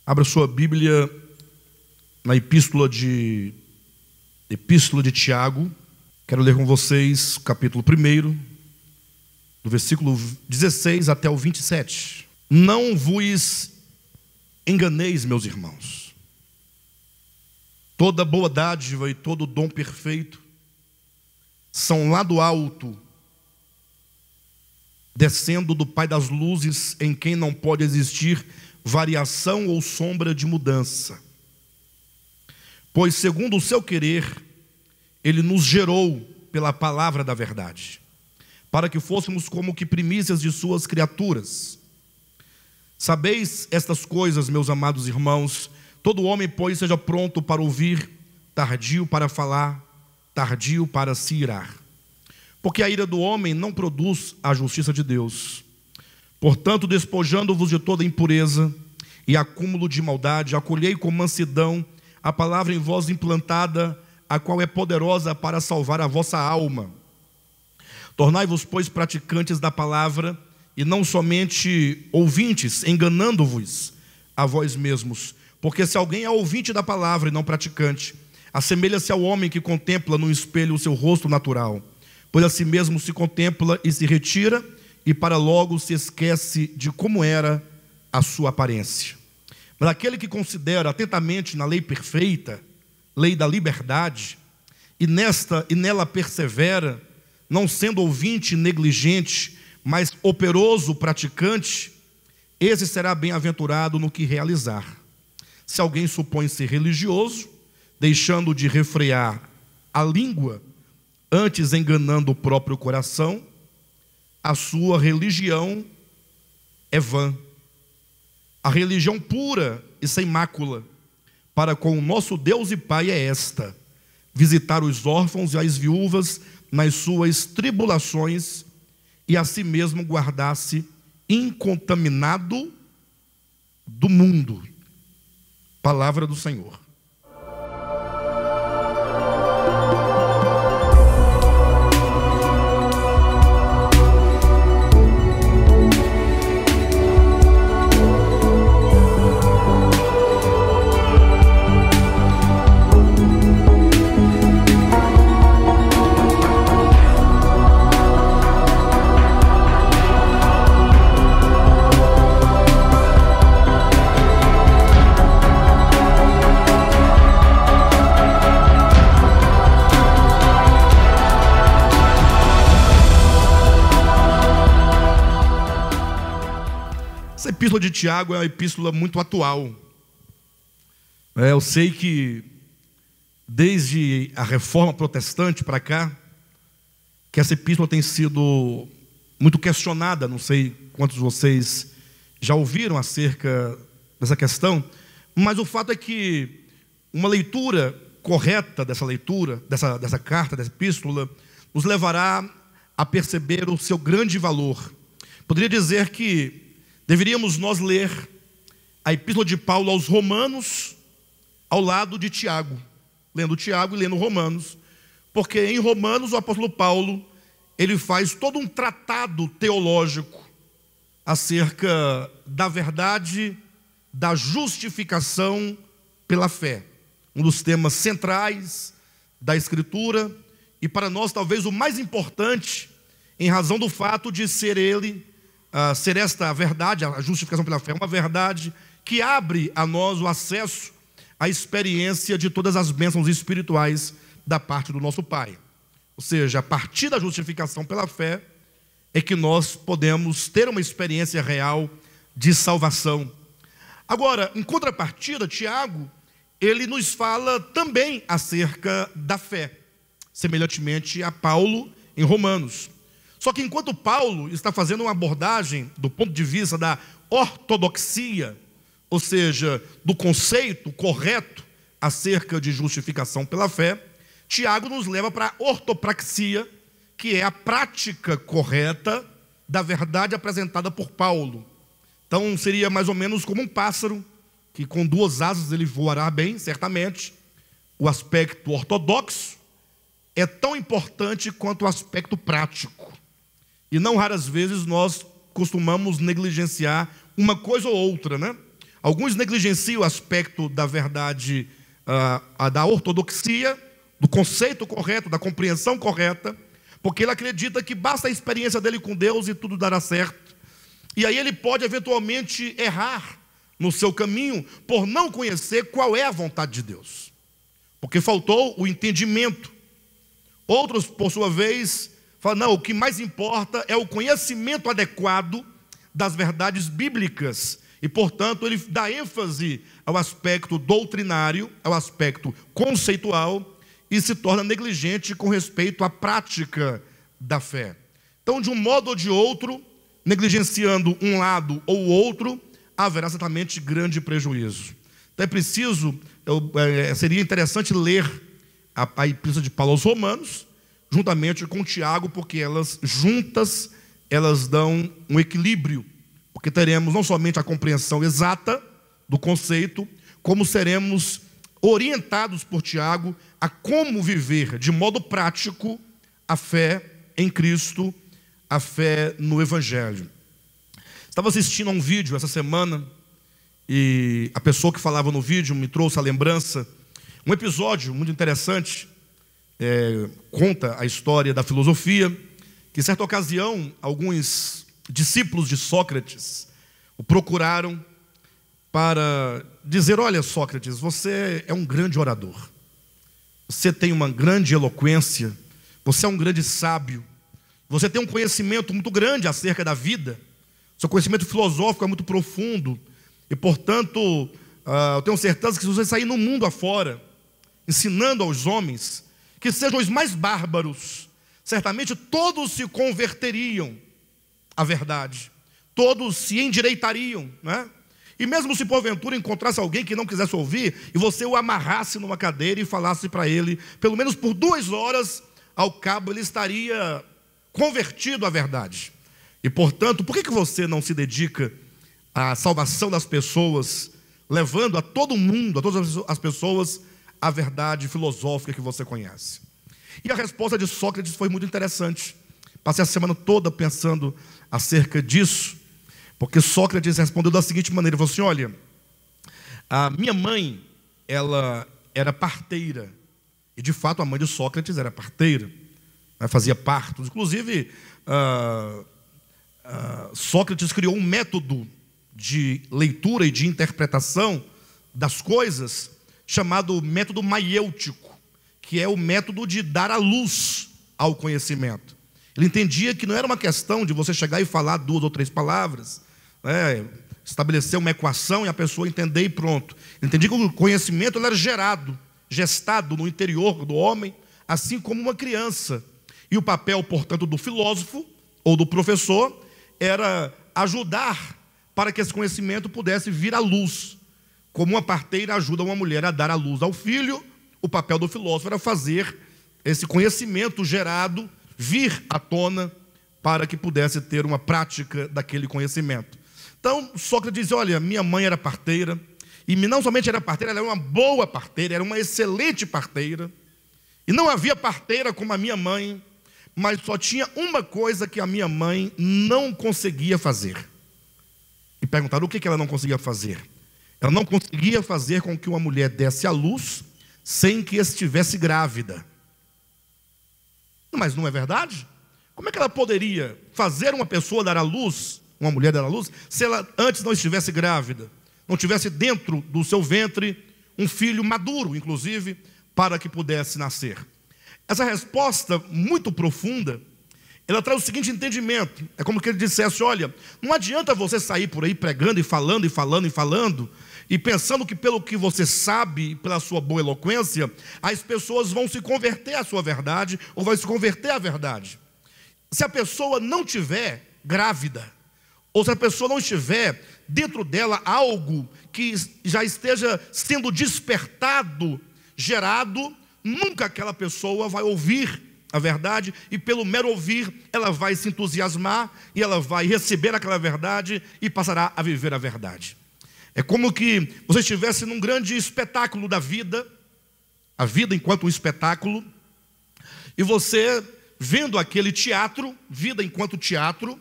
Abra sua Bíblia na Epístola de Tiago. Quero ler com vocês o capítulo 1, do versículo 16 até o 27. Não vos enganeis, meus irmãos. Toda boa dádiva e todo dom perfeito são lá do alto, descendo do Pai das luzes, em quem não pode existir variação ou sombra de mudança. Pois, segundo o seu querer, Ele nos gerou pela palavra da verdade, para que fôssemos como que primícias de suas criaturas. Sabeis estas coisas, meus amados irmãos. Todo homem, pois, seja pronto para ouvir, tardio para falar, tardio para se irar. Porque a ira do homem não produz a justiça de Deus. Portanto, despojando-vos de toda impureza e acúmulo de maldade, acolhei com mansidão a palavra em vós implantada, a qual é poderosa para salvar a vossa alma. Tornai-vos, pois, praticantes da palavra, e não somente ouvintes, enganando-vos a vós mesmos. Porque se alguém é ouvinte da palavra e não praticante, assemelha-se ao homem que contempla no espelho o seu rosto natural, pois a si mesmo se contempla e se retira, e para logo se esquece de como era a sua aparência. Mas aquele que considera atentamente na lei perfeita, lei da liberdade, e nela persevera, não sendo ouvinte negligente, mas operoso praticante, esse será bem-aventurado no que realizar. Se alguém supõe ser religioso, deixando de refrear a língua, antes enganando o próprio coração, a sua religião é vã. A religião pura e sem mácula para com o nosso Deus e Pai é esta: visitar os órfãos e as viúvas nas suas tribulações, e a si mesmo guardar-se incontaminado do mundo. Palavra do Senhor. Essa epístola de Tiago é uma epístola muito atual. Eu sei que desde a Reforma Protestante para cá, que essa epístola tem sido muito questionada. Não sei quantos de vocês já ouviram acerca dessa questão, mas o fato é que uma leitura correta dessa carta, dessa epístola, nos levará a perceber o seu grande valor. Poderia dizer que deveríamos nós ler a epístola de Paulo aos Romanos ao lado de Tiago, lendo Tiago e lendo Romanos, porque em Romanos o apóstolo Paulo, ele faz todo um tratado teológico acerca da verdade da justificação pela fé, um dos temas centrais da Escritura, e para nós talvez o mais importante, em razão do fato de ser esta a verdade, a justificação pela fé, uma verdade que abre a nós o acesso à experiência de todas as bênçãos espirituais da parte do nosso Pai. Ou seja, a partir da justificação pela fé é que nós podemos ter uma experiência real de salvação. Agora, em contrapartida, Tiago, ele nos fala também acerca da fé, semelhantemente a Paulo em Romanos. Só que enquanto Paulo está fazendo uma abordagem do ponto de vista da ortodoxia, ou seja, do conceito correto acerca de justificação pela fé, Tiago nos leva para a ortopraxia, que é a prática correta da verdade apresentada por Paulo. Então seria mais ou menos como um pássaro, que com duas asas ele voará bem, certamente. O aspecto ortodoxo é tão importante quanto o aspecto prático. E não raras vezes nós costumamos negligenciar uma coisa ou outra, né? Alguns negligenciam o aspecto da verdade, da ortodoxia, do conceito correto, da compreensão correta, porque ele acredita que basta a experiência dele com Deus e tudo dará certo. E aí ele pode eventualmente errar no seu caminho por não conhecer qual é a vontade de Deus, porque faltou o entendimento. Outros, por sua vez, falam, não, o que mais importa é o conhecimento adequado das verdades bíblicas, e portanto ele dá ênfase ao aspecto doutrinário, ao aspecto conceitual, e se torna negligente com respeito à prática da fé. Então, de um modo ou de outro, negligenciando um lado ou o outro, haverá certamente grande prejuízo. Então é preciso, seria interessante ler a epístola de Paulo aos Romanos, juntamente com Tiago, porque elas juntas, elas dão um equilíbrio, porque teremos não somente a compreensão exata do conceito, como seremos orientados por Tiago a como viver de modo prático a fé em Cristo, a fé no Evangelho. Estava assistindo a um vídeo essa semana, e a pessoa que falava no vídeo me trouxe a lembrança, um episódio muito interessante, conta a história da filosofia, que em certa ocasião, alguns discípulos de Sócrates o procuraram para dizer, olha Sócrates, você é um grande orador, você tem uma grande eloquência, você é um grande sábio, você tem um conhecimento muito grande acerca da vida, seu conhecimento filosófico é muito profundo, e portanto, eu tenho certeza que se você sair no mundo afora, ensinando aos homens, que sejam os mais bárbaros, certamente todos se converteriam à verdade, todos se endireitariam, né? E mesmo se porventura encontrasse alguém que não quisesse ouvir, e você o amarrasse numa cadeira e falasse para ele, pelo menos por 2 horas, ao cabo ele estaria convertido à verdade. E portanto, por que você não se dedica à salvação das pessoas, levando a todo mundo, a todas as pessoas, a verdade filosófica que você conhece? E a resposta de Sócrates foi muito interessante. Passei a semana toda pensando acerca disso, porque Sócrates respondeu da seguinte maneira, ele falou assim, olha, a minha mãe, ela era parteira, e de fato a mãe de Sócrates era parteira, fazia partos, inclusive Sócrates criou um método de leitura e de interpretação das coisas, chamado método maiêutico, que é o método de dar a luz ao conhecimento. Ele entendia que não era uma questão de você chegar e falar 2 ou 3 palavras, estabelecer uma equação e a pessoa entender e pronto. Ele entendia que o conhecimento ele era gestado no interior do homem, assim como uma criança. E o papel, portanto, do filósofo ou do professor era ajudar para que esse conhecimento pudesse vir à luz. Como uma parteira ajuda uma mulher a dar à luz ao filho, o papel do filósofo era fazer esse conhecimento gerado vir à tona para que pudesse ter uma prática daquele conhecimento. Então, Sócrates diz, olha, minha mãe era parteira, e não somente era parteira, ela era uma boa parteira, era uma excelente parteira, e não havia parteira como a minha mãe, mas só tinha uma coisa que a minha mãe não conseguia fazer. E perguntaram o que ela não conseguia fazer. Ela não conseguia fazer com que uma mulher desse à luz sem que estivesse grávida. Mas não é verdade? Como é que ela poderia fazer uma pessoa dar à luz, uma mulher dar à luz, se ela antes não estivesse grávida, não tivesse dentro do seu ventre um filho maduro, inclusive, para que pudesse nascer? Essa resposta muito profunda, ela traz o seguinte entendimento. É como que ele dissesse, olha, não adianta você sair por aí pregando e falando e falando e falando, e pensando que pelo que você sabe, pela sua boa eloquência, as pessoas vão se converter à sua verdade, ou vão se converter à verdade. Se a pessoa não tiver grávida, ou se a pessoa não estiver dentro dela algo que já esteja sendo despertado, gerado, nunca aquela pessoa vai ouvir a verdade, e pelo mero ouvir, ela vai se entusiasmar, e ela vai receber aquela verdade, e passará a viver a verdade. É como que você estivesse num grande espetáculo da vida, a vida enquanto um espetáculo, e você vendo aquele teatro, vida enquanto teatro,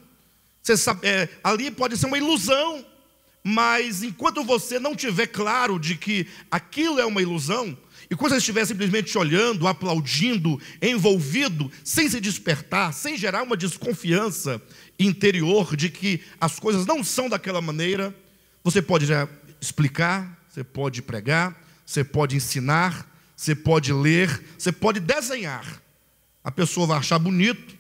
você sabe, ali pode ser uma ilusão, mas enquanto você não tiver claro de que aquilo é uma ilusão, e quando você estiver simplesmente olhando, aplaudindo, envolvido, sem se despertar, sem gerar uma desconfiança interior de que as coisas não são daquela maneira, você pode já explicar, você pode pregar, você pode ensinar, você pode ler, você pode desenhar. A pessoa vai achar bonito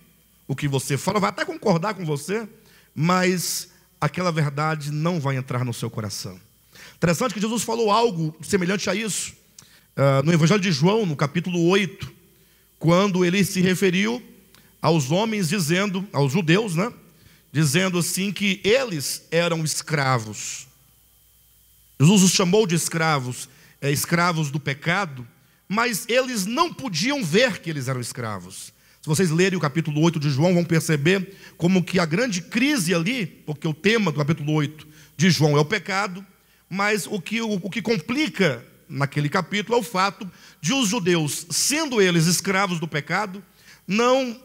o que você fala, vai até concordar com você, mas aquela verdade não vai entrar no seu coração. Interessante que Jesus falou algo semelhante a isso, no Evangelho de João, no capítulo 8, quando ele se referiu aos homens dizendo, aos judeus, né? Dizendo assim que eles eram escravos. Jesus os chamou de escravos, escravos do pecado, mas eles não podiam ver que eles eram escravos. Se vocês lerem o capítulo 8 de João, vão perceber como que a grande crise ali, porque o tema do capítulo 8 de João é o pecado, mas o que complica naquele capítulo é o fato de os judeus, sendo eles escravos do pecado, não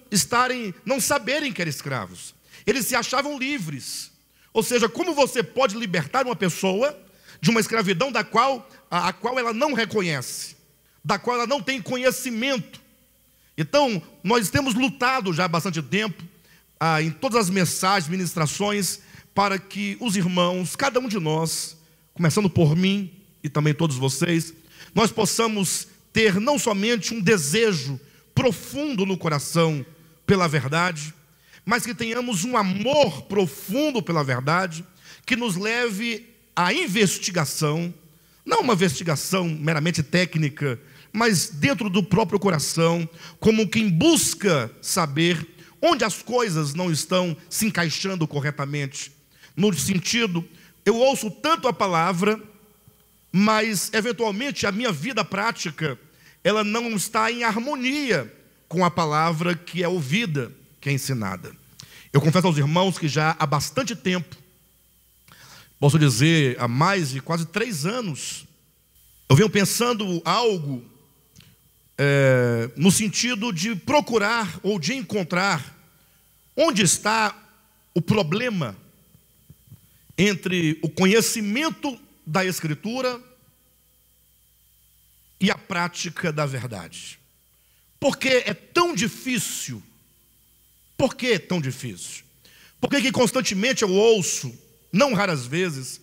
saberem que eram escravos. Eles se achavam livres. Ou seja, como você pode libertar uma pessoa de uma escravidão a qual ela não reconhece, da qual ela não tem conhecimento? Então, nós temos lutado já há bastante tempo, em todas as mensagens, ministrações, para que os irmãos, cada um de nós, começando por mim e também todos vocês, nós possamos ter não somente um desejo profundo no coração pela verdade, mas que tenhamos um amor profundo pela verdade, que nos leve à investigação, não uma investigação meramente técnica, mas dentro do próprio coração, como quem busca saber onde as coisas não estão se encaixando corretamente. No sentido, eu ouço tanto a palavra, mas eventualmente a minha vida prática, ela não está em harmonia com a palavra que é ouvida, que é ensinada. Eu confesso aos irmãos que já há bastante tempo, posso dizer, há mais de quase 3 anos, eu venho pensando algo no sentido de procurar ou de encontrar onde está o problema entre o conhecimento da Escritura e a prática da verdade. Por que é tão difícil? Por que é tão difícil? Porque que constantemente eu ouço, não raras vezes,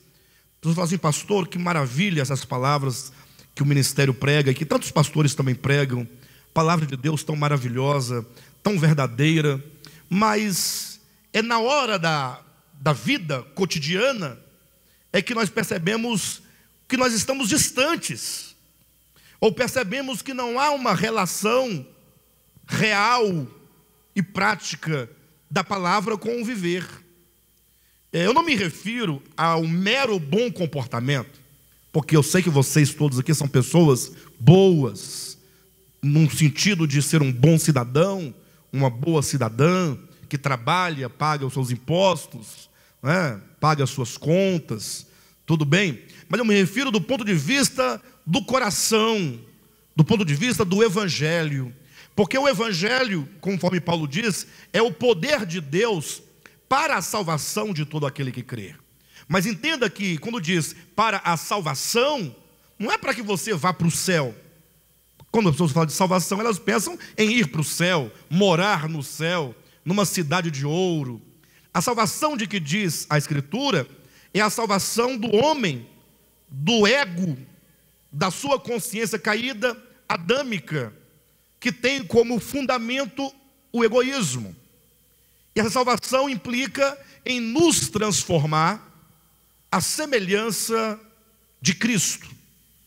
pessoas falam assim: pastor, que maravilha essas palavras que o ministério prega, e que tantos pastores também pregam, palavra de Deus tão maravilhosa, tão verdadeira, mas é na hora da vida cotidiana é que nós percebemos que nós estamos distantes, ou percebemos que não há uma relação real e prática da palavra com o viver. Eu não me refiro ao mero bom comportamento, porque eu sei que vocês todos aqui são pessoas boas, num sentido de ser um bom cidadão, uma boa cidadã, que trabalha, paga os seus impostos, né? Paga as suas contas, tudo bem, mas eu me refiro do ponto de vista do coração, do ponto de vista do Evangelho, porque o Evangelho, conforme Paulo diz, é o poder de Deus para a salvação de todo aquele que crê. Mas entenda que quando diz para a salvação, não é para que você vá para o céu. Quando as pessoas falam de salvação, elas pensam em ir para o céu, morar no céu, numa cidade de ouro. A salvação de que diz a Escritura é a salvação do homem, do ego, da sua consciência caída, adâmica, que tem como fundamento o egoísmo. E essa salvação implica em nos transformar à semelhança de Cristo.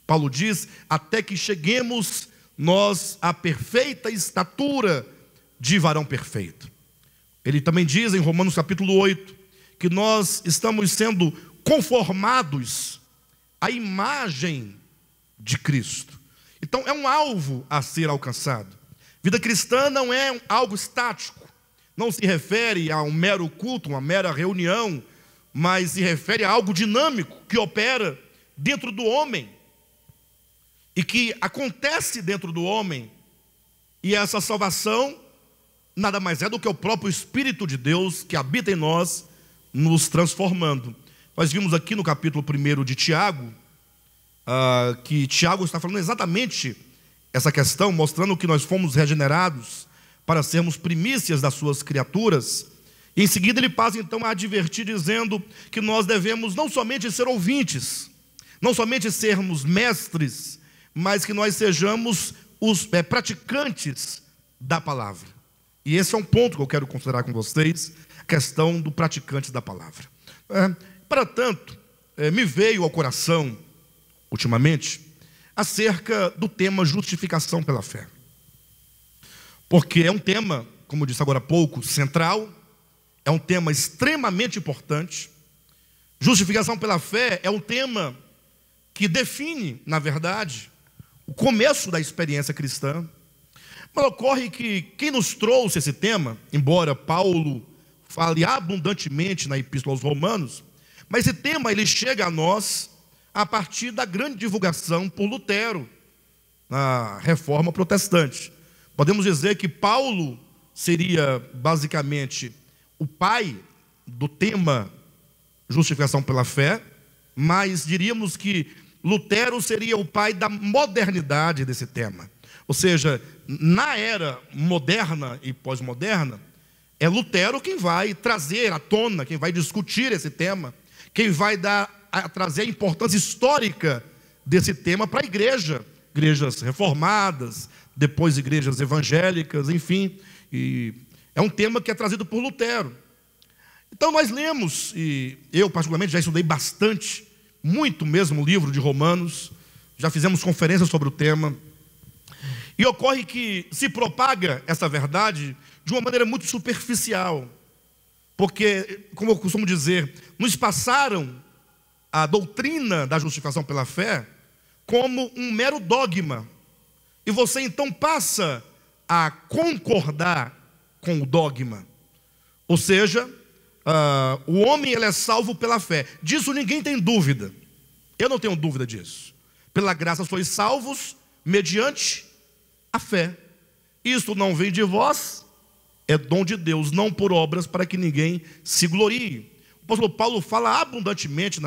Paulo diz, até que cheguemos nós à perfeita estatura de varão perfeito. Ele também diz em Romanos capítulo 8, que nós estamos sendo conformados à imagem de Cristo. Então é um alvo a ser alcançado. Vida cristã não é algo estático, não se refere a um mero culto, uma mera reunião, mas se refere a algo dinâmico que opera dentro do homem e que acontece dentro do homem. E essa salvação nada mais é do que o próprio Espírito de Deus que habita em nós, nos transformando. Nós vimos aqui no capítulo 1 de Tiago, que Tiago está falando exatamente essa questão, mostrando que nós fomos regenerados para sermos primícias das suas criaturas. E em seguida ele passa então a advertir, dizendo que nós devemos não somente ser ouvintes, não somente sermos mestres, mas que nós sejamos os praticantes da palavra. E esse é um ponto que eu quero considerar com vocês, a questão do praticante da palavra. Para tanto, me veio ao coração, ultimamente, acerca do tema justificação pela fé. Porque é um tema, como eu disse agora há pouco, central, é um tema extremamente importante. Justificação pela fé é um tema que define, na verdade, o começo da experiência cristã. Mas ocorre que quem nos trouxe esse tema, embora Paulo fale abundantemente na Epístola aos Romanos, mas esse tema ele chega a nós a partir da grande divulgação por Lutero, na Reforma Protestante. Podemos dizer que Paulo seria basicamente o pai do tema justificação pela fé, mas diríamos que Lutero seria o pai da modernidade desse tema. Ou seja, na era moderna e pós-moderna, é Lutero quem vai trazer à tona, quem vai discutir esse tema, quem vai trazer a importância histórica desse tema para a igreja, igrejas reformadas, depois igrejas evangélicas, enfim. E é um tema que é trazido por Lutero. Então nós lemos, e eu particularmente já estudei bastante, muito mesmo o livro de Romanos, já fizemos conferências sobre o tema, e ocorre que se propaga essa verdade de uma maneira muito superficial, porque, como eu costumo dizer, nos passaram a doutrina da justificação pela fé como um mero dogma, e você então passa a concordar com o dogma, ou seja, o homem ele é salvo pela fé, disso ninguém tem dúvida, eu não tenho dúvida disso. Pela graça sois salvos mediante a fé. Isto não vem de vós, é dom de Deus, não por obras, para que ninguém se glorie. O apóstolo Paulo fala abundantemente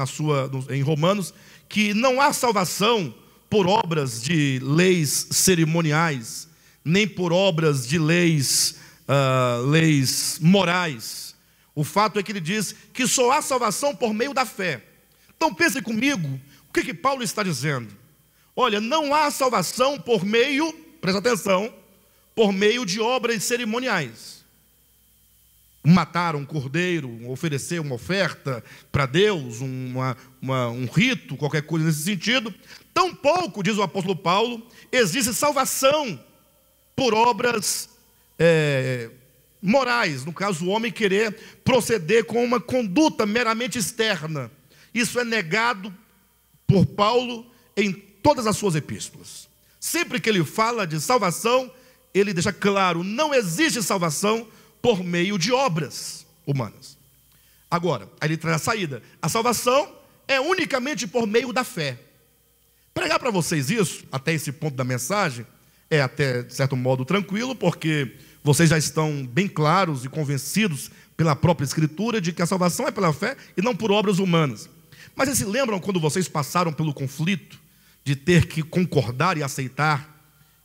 em Romanos que não há salvação por obras de leis cerimoniais, nem por obras de leis morais. O fato é que ele diz que só há salvação por meio da fé. Então pense comigo, o que Paulo está dizendo? Olha, não há salvação por meio, presta atenção, por meio de obras cerimoniais. Matar um cordeiro, oferecer uma oferta para Deus, um rito, qualquer coisa nesse sentido. Tampouco, diz o apóstolo Paulo, existe salvação por obras morais, no caso o homem querer proceder com uma conduta meramente externa. Isso é negado por Paulo em todas as suas epístolas. Sempre que ele fala de salvação, ele deixa claro, não existe salvação por meio de obras humanas. Agora, aí ele traz a saída. A salvação é unicamente por meio da fé. Pregar para vocês isso, até esse ponto da mensagem, é até, de certo modo, tranquilo, porque vocês já estão bem claros e convencidos pela própria Escritura de que a salvação é pela fé e não por obras humanas. Mas vocês se lembram quando vocês passaram pelo conflito de ter que concordar e aceitar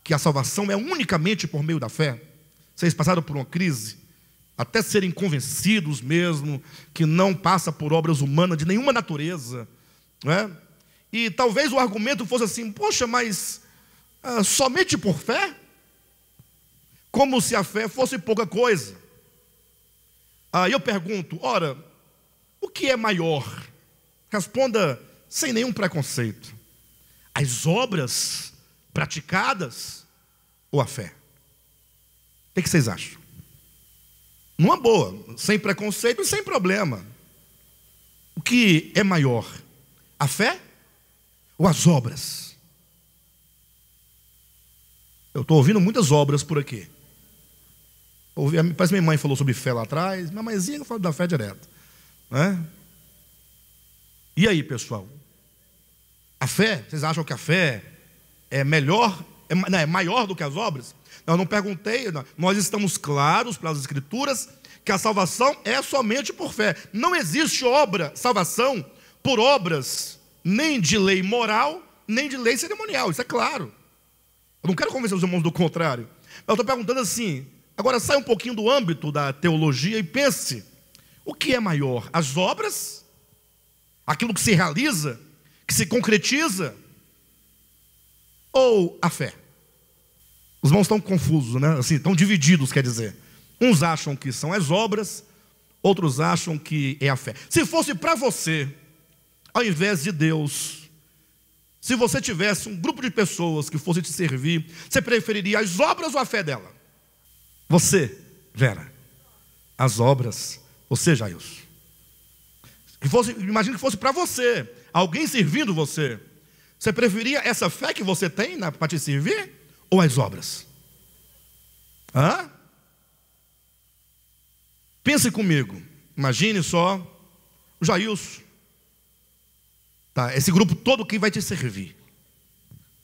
que a salvação é unicamente por meio da fé? Vocês passaram por uma crise, até serem convencidos mesmo que não passa por obras humanas de nenhuma natureza, não é? E talvez o argumento fosse assim: poxa, mas somente por fé? Como se a fé fosse pouca coisa. Aí eu pergunto, ora, o que é maior? Responda sem nenhum preconceito: as obras praticadas ou a fé? O que vocês acham? Numa boa, sem preconceito e sem problema. O que é maior? A fé ou as obras? Eu estou ouvindo muitas obras por aqui. Parece que minha mãe falou sobre fé lá atrás. Minha mãezinha fala da fé direto, né? E aí, pessoal? A fé, vocês acham que a fé é melhor, é maior do que as obras? Eu não perguntei, nós estamos claros pelas Escrituras que a salvação é somente por fé. Não existe obra, salvação, por obras, nem de lei moral, nem de lei cerimonial, isso é claro. Eu não quero convencer os irmãos do contrário. Eu estou perguntando assim, agora sai um pouquinho do âmbito da teologia e pense, o que é maior? As obras? Aquilo que se realiza, que se concretiza? Ou a fé? Os irmãos estão confusos, né? Assim, estão divididos, quer dizer. Uns acham que são as obras, outros acham que é a fé. Se fosse para você, ao invés de Deus, se você tivesse um grupo de pessoas que fosse te servir, você preferiria as obras ou a fé dela? Você, Vera, as obras. Você, Jailson. Imagina que fosse para você, alguém servindo você. Você preferia essa fé que você tem para te servir? Ou as obras? Hã? Pense comigo. Imagine só o Jailson. Tá, esse grupo todo que vai te servir.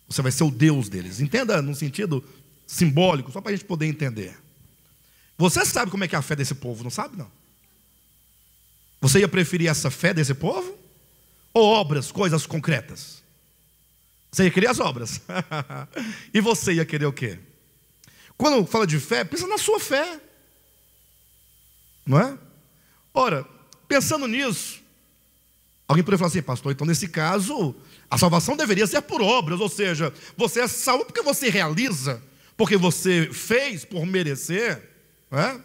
Você vai ser o Deus deles. Entenda num sentido simbólico, só para a gente poder entender. Você sabe como é que é a fé desse povo, não sabe não? Você ia preferir essa fé desse povo? Ou obras, coisas concretas? Você ia querer as obras. E você ia querer o quê? Quando fala de fé, pensa na sua fé. Não é? Ora, pensando nisso, alguém poderia falar assim, pastor, então nesse caso, a salvação deveria ser por obras. Ou seja, você é salvo porque você realiza, porque você fez por merecer. Não é?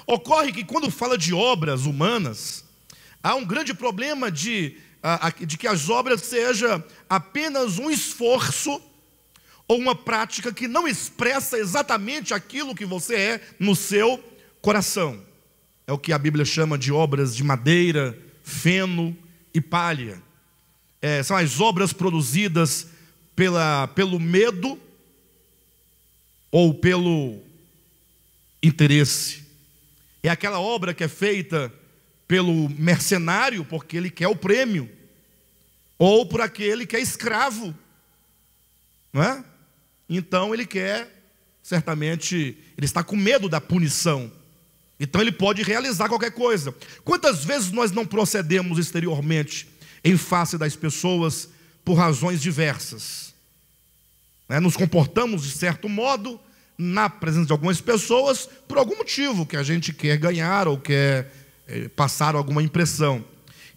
Ocorre que quando fala de obras humanas, há um grande problema de que as obras sejam apenas um esforço ou uma prática que não expressa exatamente aquilo que você é no seu coração. É o que a Bíblia chama de obras de madeira, feno e palha. São as obras produzidas pelo medo ou pelo interesse. É aquela obra que é feita pelo mercenário, porque ele quer o prêmio, ou por aquele que é escravo, não é? Então ele quer, certamente, ele está com medo da punição, então ele pode realizar qualquer coisa. Quantas vezes nós não procedemos exteriormente em face das pessoas por razões diversas, né? Nos comportamos de certo modo na presença de algumas pessoas por algum motivo que a gente quer ganhar ou quer passar alguma impressão.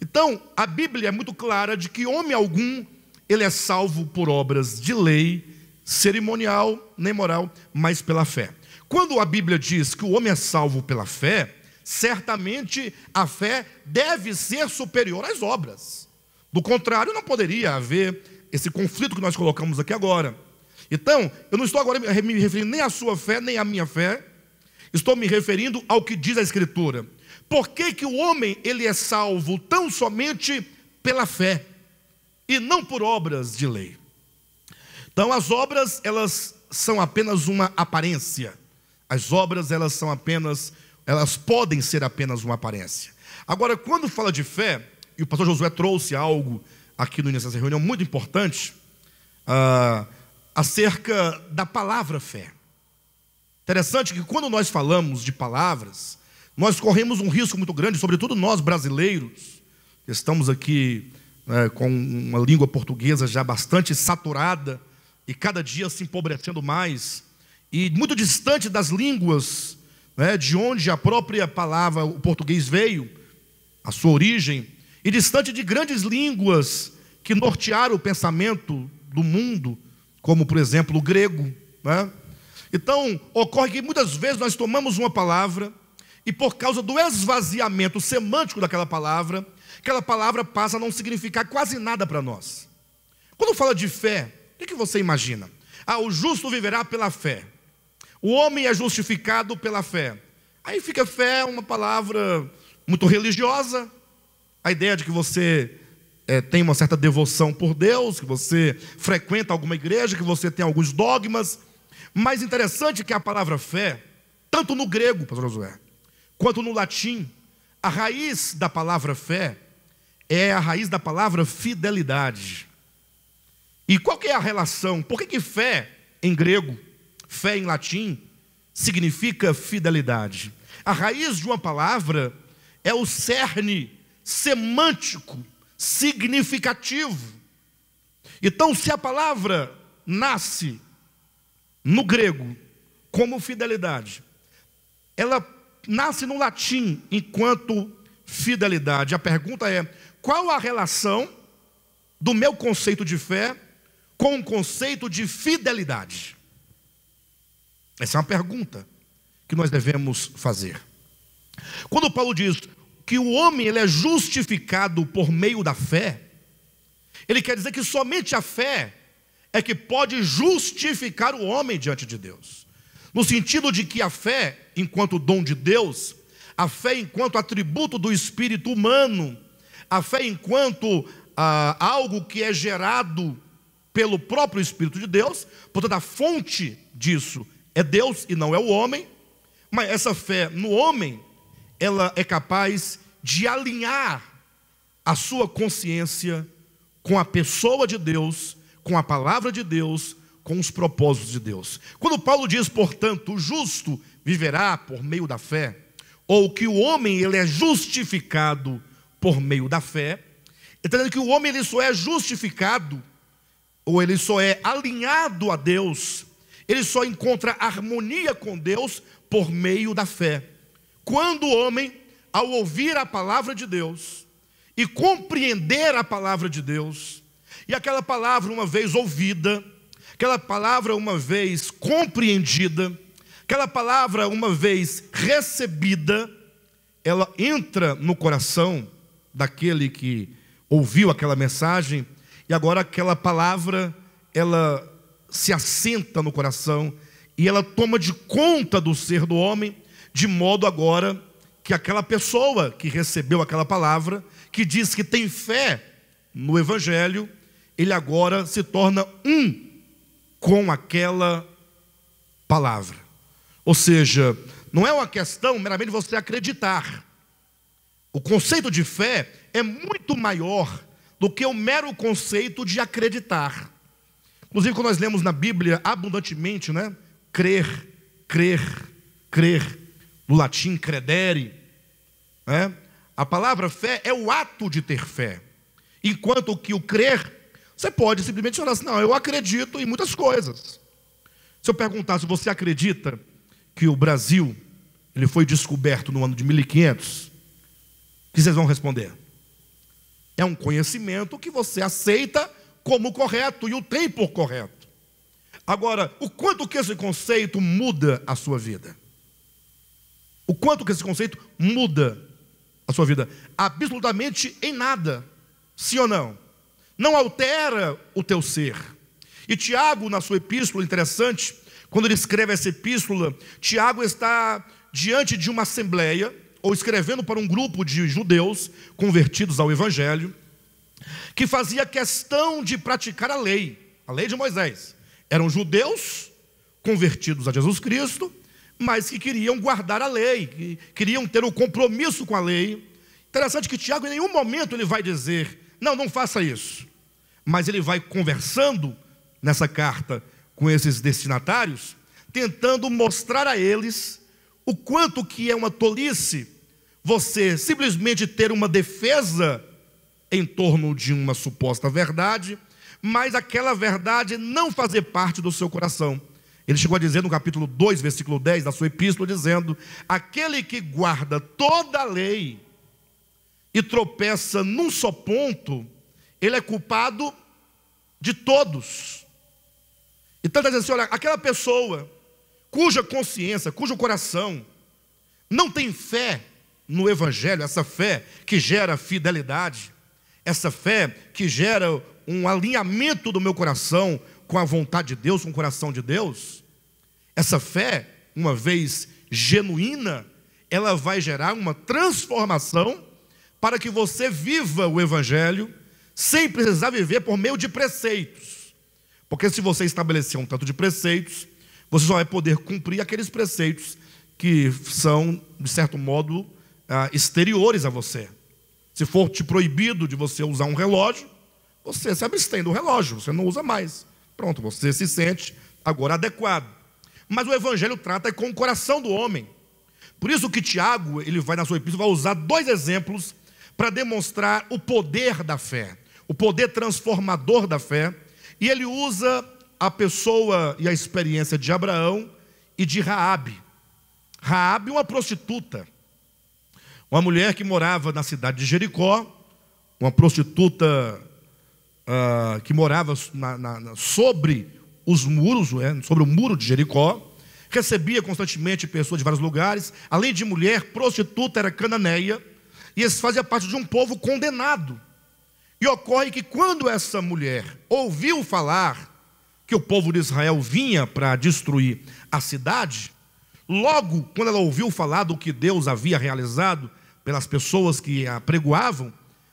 Então, a Bíblia é muito clara de que homem algum, ele é salvo por obras de lei, cerimonial, nem moral, mas pela fé. Quando a Bíblia diz que o homem é salvo pela fé, certamente a fé deve ser superior às obras. Do contrário, não poderia haver esse conflito que nós colocamos aqui agora. Então, eu não estou agora me referindo nem à sua fé, nem à minha fé. Estou me referindo ao que diz a Escritura. Por que que o homem ele é salvo tão somente pela fé e não por obras de lei? Então as obras elas são apenas uma aparência. As obras elas podem ser apenas uma aparência. Agora quando fala de fé, e o pastor Josué trouxe algo aqui no início dessa reunião muito importante, acerca da palavra fé. Interessante que quando nós falamos de palavras, nós corremos um risco muito grande, sobretudo nós brasileiros, que estamos aqui com uma língua portuguesa já bastante saturada e cada dia se empobrecendo mais, e muito distante das línguas de onde a própria palavra, o português veio, a sua origem, e distante de grandes línguas que nortearam o pensamento do mundo, como por exemplo o grego. Então ocorre que muitas vezes nós tomamos uma palavra e por causa do esvaziamento semântico daquela palavra, aquela palavra passa a não significar quase nada para nós. Quando fala de fé, o que você imagina? O justo viverá pela fé. O homem é justificado pela fé. Aí fica fé uma palavra muito religiosa. A ideia de que você tem uma certa devoção por Deus, que você frequenta alguma igreja, que você tem alguns dogmas. Mas interessante que a palavra fé, tanto no grego, pastor Josué, quanto no latim, a raiz da palavra fé é a raiz da palavra fidelidade. E qual que é a relação? Por que fé em grego, fé em latim, significa fidelidade? A raiz de uma palavra é o cerne semântico, significativo. Então, se a palavra nasce no grego como fidelidade, ela nasce no latim enquanto fidelidade. A pergunta é: qual a relação do meu conceito de fé com o conceito de fidelidade? Essa é uma pergunta que nós devemos fazer. Quando Paulo diz que o homem ele é justificado por meio da fé, ele quer dizer que somente a fé é que pode justificar o homem diante de Deus. No sentido de que a fé, enquanto dom de Deus, a fé enquanto atributo do espírito humano, a fé enquanto algo que é gerado pelo próprio Espírito de Deus, portanto a fonte disso é Deus e não é o homem, mas essa fé no homem, ela é capaz de alinhar a sua consciência com a pessoa de Deus, com a palavra de Deus, com os propósitos de Deus. Quando Paulo diz, portanto, o justo viverá por meio da fé, ou que o homem ele é justificado por meio da fé, ele está dizendo que o homem ele só é justificado, ou ele só é alinhado a Deus, ele só encontra harmonia com Deus por meio da fé. Quando o homem, ao ouvir a palavra de Deus e compreender a palavra de Deus, e aquela palavra uma vez ouvida, aquela palavra uma vez compreendida, aquela palavra uma vez recebida, ela entra no coração daquele que ouviu aquela mensagem, e agora aquela palavra, ela se assenta no coração, e ela toma de conta do ser do homem, de modo agora que aquela pessoa que recebeu aquela palavra, que diz que tem fé no Evangelho, ele agora se torna um com aquela palavra. Ou seja, não é uma questão meramente de você acreditar. O conceito de fé é muito maior do que o mero conceito de acreditar. Inclusive, quando nós lemos na Bíblia abundantemente, né? Crer, crer, crer, no latim credere, né? A palavra fé é o ato de ter fé, enquanto que o crer, você pode simplesmente falar assim: não, eu acredito em muitas coisas. Se eu perguntar se você acredita que o Brasil ele foi descoberto no ano de 1500, o que vocês vão responder? É um conhecimento que você aceita como correto e o tem por correto. Agora, o quanto que esse conceito muda a sua vida? O quanto que esse conceito muda a sua vida? Absolutamente em nada. Sim ou não? Não altera o teu ser. E Tiago, na sua epístola, interessante, quando ele escreve essa epístola, Tiago está diante de uma assembleia, ou escrevendo para um grupo de judeus convertidos ao Evangelho, que fazia questão de praticar a lei de Moisés. Eram judeus convertidos a Jesus Cristo, mas que queriam guardar a lei, que queriam ter um compromisso com a lei. Interessante que Tiago em nenhum momento ele vai dizer: não, não faça isso. Mas ele vai conversando nessa carta com esses destinatários, tentando mostrar a eles o quanto que é uma tolice você simplesmente ter uma defesa em torno de uma suposta verdade, mas aquela verdade não fazer parte do seu coração. Ele chegou a dizer no capítulo 2, versículo 10 da sua epístola, dizendo: aquele que guarda toda a lei e tropeça num só ponto, ele é culpado de todos. Então ele está dizendo assim: olha, aquela pessoa cuja consciência, cujo coração não tem fé no Evangelho, essa fé que gera fidelidade, essa fé que gera um alinhamento do meu coração com a vontade de Deus, com o coração de Deus, essa fé, uma vez genuína, ela vai gerar uma transformação para que você viva o Evangelho sem precisar viver por meio de preceitos. Porque se você estabelecer um tanto de preceitos, você só vai poder cumprir aqueles preceitos que são, de certo modo, exteriores a você. Se for te proibido de você usar um relógio, você se abstém do relógio, você não usa mais. Pronto, você se sente agora adequado. Mas o Evangelho trata com o coração do homem. Por isso que Tiago, ele vai na sua epístola, vai usar dois exemplos para demonstrar o poder da fé, o poder transformador da fé, e ele usa a pessoa e a experiência de Abraão e de Raabe. Raabe, uma prostituta, uma mulher que morava na cidade de Jericó, uma prostituta que morava sobre os muros, sobre o muro de Jericó, recebia constantemente pessoas de vários lugares. Além de mulher, prostituta, era cananeia, e eles faziam parte de um povo condenado. E ocorre que quando essa mulher ouviu falar que o povo de Israel vinha para destruir a cidade, logo quando ela ouviu falar do que Deus havia realizado pelas pessoas que a pregoavam,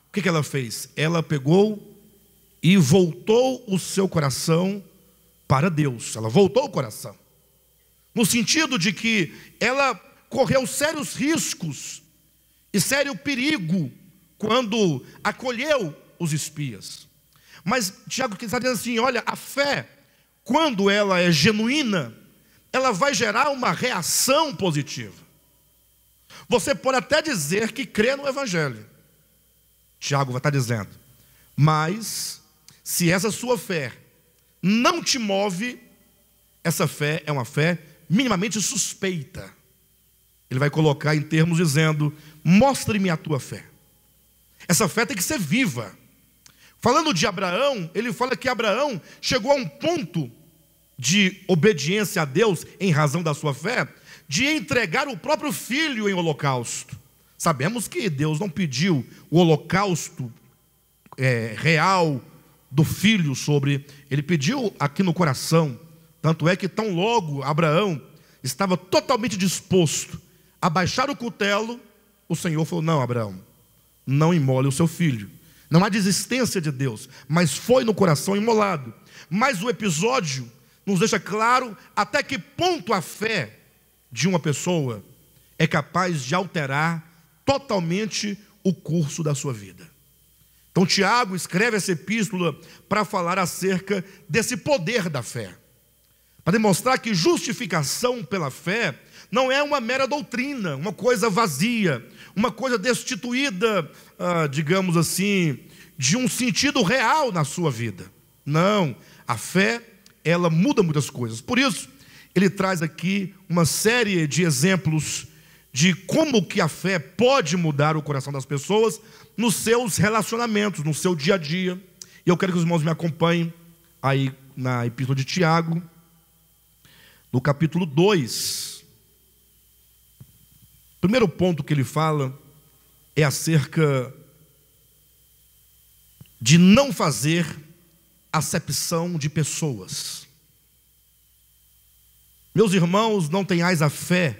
o que ela fez? Ela pegou e voltou o seu coração para Deus. Ela voltou o coração, no sentido de que ela correu sérios riscos e sério perigo quando acolheu os espias. Mas Tiago está dizendo assim: olha, a fé, quando ela é genuína, ela vai gerar uma reação positiva. Você pode até dizer que crê no Evangelho, Tiago vai estar dizendo, mas se essa sua fé não te move, essa fé é uma fé minimamente suspeita. Ele vai colocar em termos dizendo: mostre-me a tua fé. Essa fé tem que ser viva. Falando de Abraão, ele fala que Abraão chegou a um ponto de obediência a Deus, em razão da sua fé, de entregar o próprio filho em holocausto. Sabemos que Deus não pediu o holocausto real do filho sobre, ele pediu aqui no coração. Tanto é que tão logo Abraão estava totalmente disposto a baixar o cutelo, o Senhor falou: não, Abraão, não imole o seu filho. Não há desistência de Deus, mas foi no coração imolado. Mas o episódio nos deixa claro até que ponto a fé de uma pessoa é capaz de alterar totalmente o curso da sua vida. Então Tiago escreve essa epístola para falar acerca desse poder da fé, para demonstrar que justificação pela fé não é uma mera doutrina, uma coisa vazia, uma coisa destituída, digamos assim, de um sentido real na sua vida. Não, a fé, ela muda muitas coisas. Por isso, ele traz aqui uma série de exemplos de como que a fé pode mudar o coração das pessoas nos seus relacionamentos, no seu dia a dia. E eu quero que os irmãos me acompanhem aí na epístola de Tiago, no capítulo 2. O primeiro ponto que ele fala é acerca de não fazer acepção de pessoas. Meus irmãos, não tenhais a fé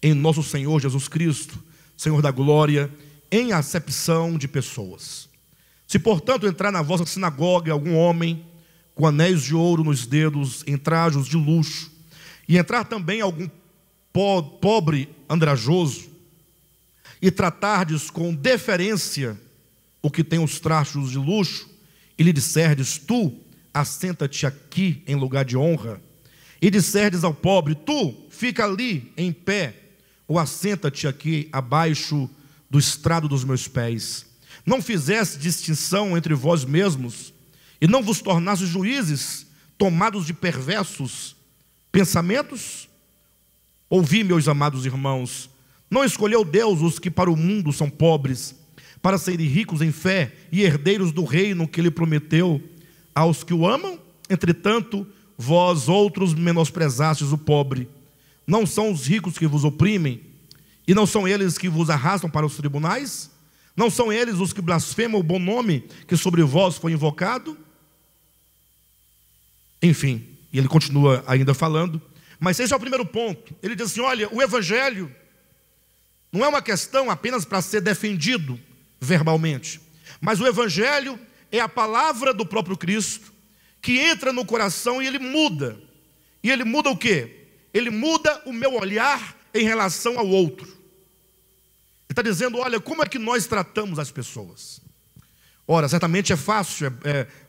em nosso Senhor Jesus Cristo, Senhor da glória, em acepção de pessoas. Se, portanto, entrar na vossa sinagoga algum homem com anéis de ouro nos dedos, em trajos de luxo, e entrar também algum pobre andrajoso, e tratardes com deferência o que tem os trajos de luxo, e lhe disserdes: tu, assenta-te aqui em lugar de honra, e disserdes ao pobre: tu, fica ali em pé, ou assenta-te aqui abaixo do estrado dos meus pés. Não fizeste distinção entre vós mesmos, e não vos tornastes juízes, tomados de perversos pensamentos? Ouvi, meus amados irmãos, não escolheu Deus os que para o mundo são pobres, para serem ricos em fé e herdeiros do reino que Ele prometeu aos que o amam? Entretanto, vós outros menosprezastes o pobre. Não são os ricos que vos oprimem, e não são eles que vos arrastam para os tribunais? Não são eles os que blasfemam o bom nome que sobre vós foi invocado? Enfim, e ele continua ainda falando, mas esse é o primeiro ponto. Ele diz assim: olha, o Evangelho não é uma questão apenas para ser defendido verbalmente, mas o Evangelho é a palavra do próprio Cristo, que entra no coração e ele muda. E ele muda o quê? Ele muda o meu olhar em relação ao outro. Ele está dizendo: olha, como é que nós tratamos as pessoas? Ora, certamente é fácil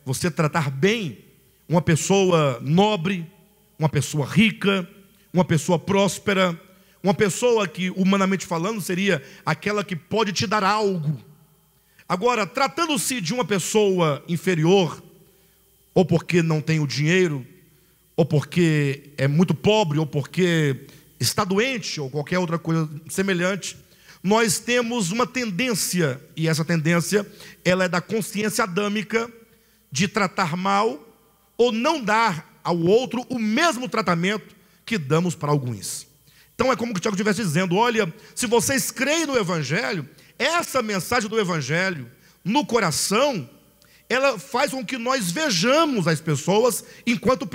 você tratar bem uma pessoa nobre, uma pessoa rica, uma pessoa próspera, uma pessoa que, humanamente falando, seria aquela que pode te dar algo. Agora, tratando-se de uma pessoa inferior, ou porque não tem o dinheiro, ou porque é muito pobre, ou porque está doente, ou qualquer outra coisa semelhante, nós temos uma tendência, e essa tendência, ela é da consciência adâmica, de tratar mal, ou não dar ao outro o mesmo tratamento que damos para alguns. Então é como que o Tiago estivesse dizendo: olha, se vocês creem no Evangelho, essa mensagem do Evangelho no coração, ela faz com que nós vejamos as pessoas, enquanto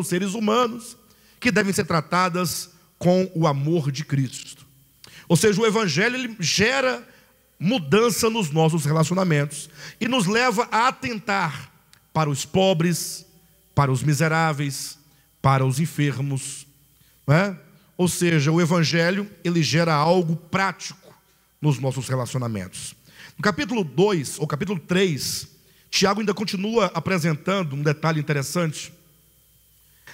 seres humanos, que devem ser tratadas com o amor de Cristo. Ou seja, o Evangelho ele gera mudança nos nossos relacionamentos e nos leva a atentar para os pobres, para os miseráveis, para os enfermos, não é? Ou seja, o Evangelho ele gera algo prático nos nossos relacionamentos. No capítulo 2, ou capítulo 3, Tiago ainda continua apresentando um detalhe interessante.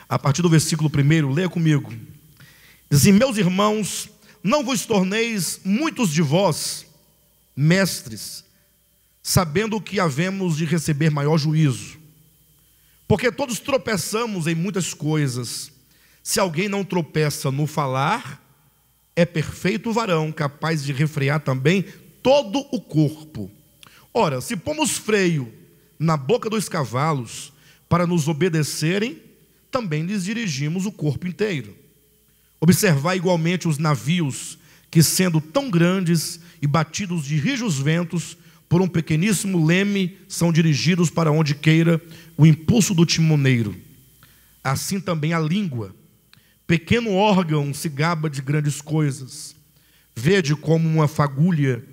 A partir do versículo 1, leia comigo. Diz assim: meus irmãos, não vos torneis muitos de vós mestres, sabendo que havemos de receber maior juízo. Porque todos tropeçamos em muitas coisas. Se alguém não tropeça no falar, é perfeito varão, capaz de refrear também todo o corpo. Ora, se pomos freio na boca dos cavalos para nos obedecerem, também lhes dirigimos o corpo inteiro. Observai igualmente os navios, que sendo tão grandes e batidos de rijos ventos, por um pequeníssimo leme, são dirigidos para onde queira o impulso do timoneiro. Assim também a língua, pequeno órgão, se gaba de grandes coisas. Vede como uma fagulha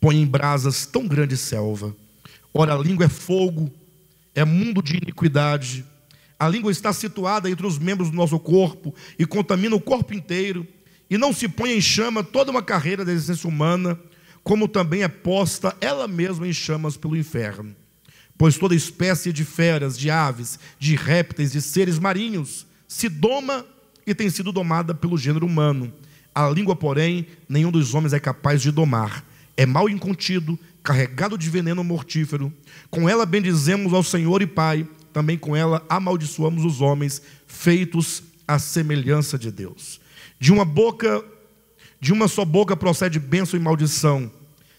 põe em brasas tão grande selva. Ora, a língua é fogo, é mundo de iniquidade. A língua está situada entre os membros do nosso corpo e contamina o corpo inteiro, e não se põe em chama toda uma carreira da existência humana, como também é posta ela mesma em chamas pelo inferno. Pois toda espécie de feras, de aves, de répteis, de seres marinhos se doma e tem sido domada pelo gênero humano. A língua, porém, nenhum dos homens é capaz de domar. É mal incontido, carregado de veneno mortífero. Com ela bendizemos ao Senhor e Pai, também com ela amaldiçoamos os homens, feitos à semelhança de Deus. De uma só boca procede bênção e maldição.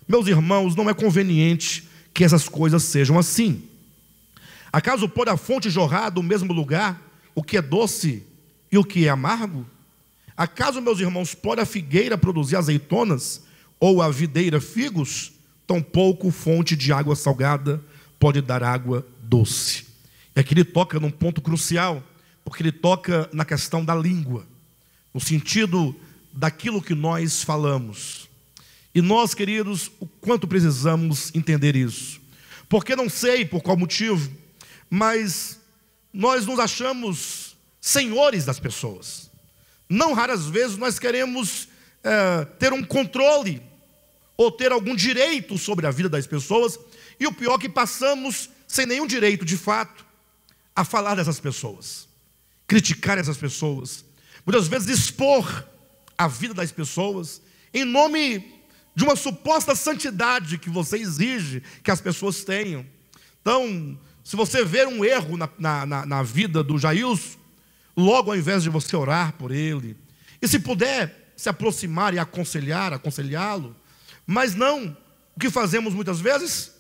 Meus irmãos, não é conveniente que essas coisas sejam assim. Acaso pode a fonte jorrar do mesmo lugar o que é doce e o que é amargo? Acaso, meus irmãos, pode a figueira produzir azeitonas, ou a videira figos? Tampouco fonte de água salgada pode dar água doce. E aqui ele toca num ponto crucial, porque ele toca na questão da língua, no sentido daquilo que nós falamos. E nós, queridos, o quanto precisamos entender isso. Porque não sei por qual motivo, mas nós nos achamos senhores das pessoas. Não raras vezes nós queremos ter um controle ou ter algum direito sobre a vida das pessoas, e o pior é que passamos sem nenhum direito de fato a falar dessas pessoas, criticar essas pessoas, muitas vezes expor a vida das pessoas em nome de uma suposta santidade que você exige que as pessoas tenham. Então, se você ver um erro na vida do Jailson, logo ao invés de você orar por ele, e se puder se aproximar e aconselhá-lo, mas não, o que fazemos muitas vezes?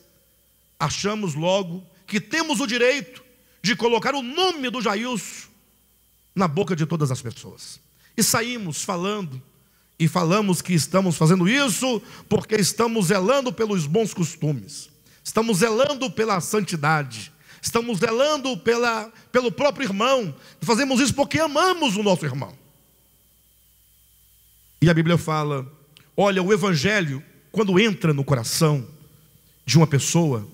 Achamos logo que temos o direito de colocar o nome do Jailson na boca de todas as pessoas. E saímos falando, e falamos que estamos fazendo isso porque estamos zelando pelos bons costumes, estamos zelando pela santidade, estamos zelando pelo próprio irmão, fazemos isso porque amamos o nosso irmão. E a Bíblia fala, olha, o Evangelho, quando entra no coração de uma pessoa,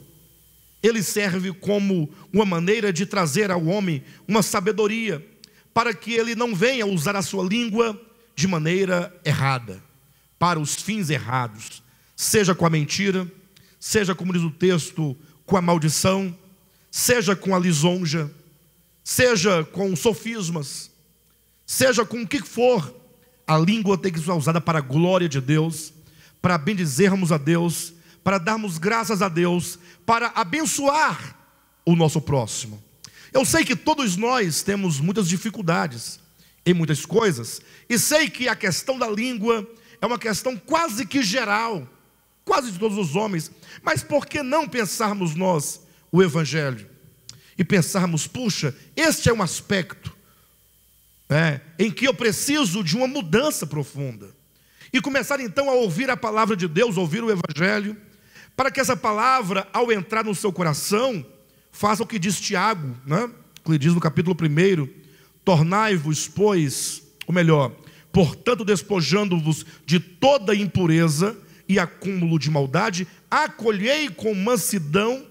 ele serve como uma maneira de trazer ao homem uma sabedoria, para que ele não venha usar a sua língua de maneira errada, para os fins errados, seja com a mentira, seja, como diz o texto, com a maldição, seja com a lisonja, seja com sofismas, seja com o que for, A língua tem que ser usada para a glória de Deus, para bendizermos a Deus, para darmos graças a Deus, para abençoar o nosso próximo. Eu sei que todos nós temos muitas dificuldades em muitas coisas, e sei que a questão da língua é uma questão quase que geral, quase de todos os homens. Mas por que não pensarmos nós o Evangelho e pensarmos, puxa, este é um aspecto em que eu preciso de uma mudança profunda, e começar então a ouvir a palavra de Deus, ouvir o Evangelho, para que essa palavra, ao entrar no seu coração, faça o que diz Tiago, que ele diz no capítulo 1: tornai-vos, pois, ou melhor, portanto, despojando-vos de toda impureza e acúmulo de maldade, acolhei com mansidão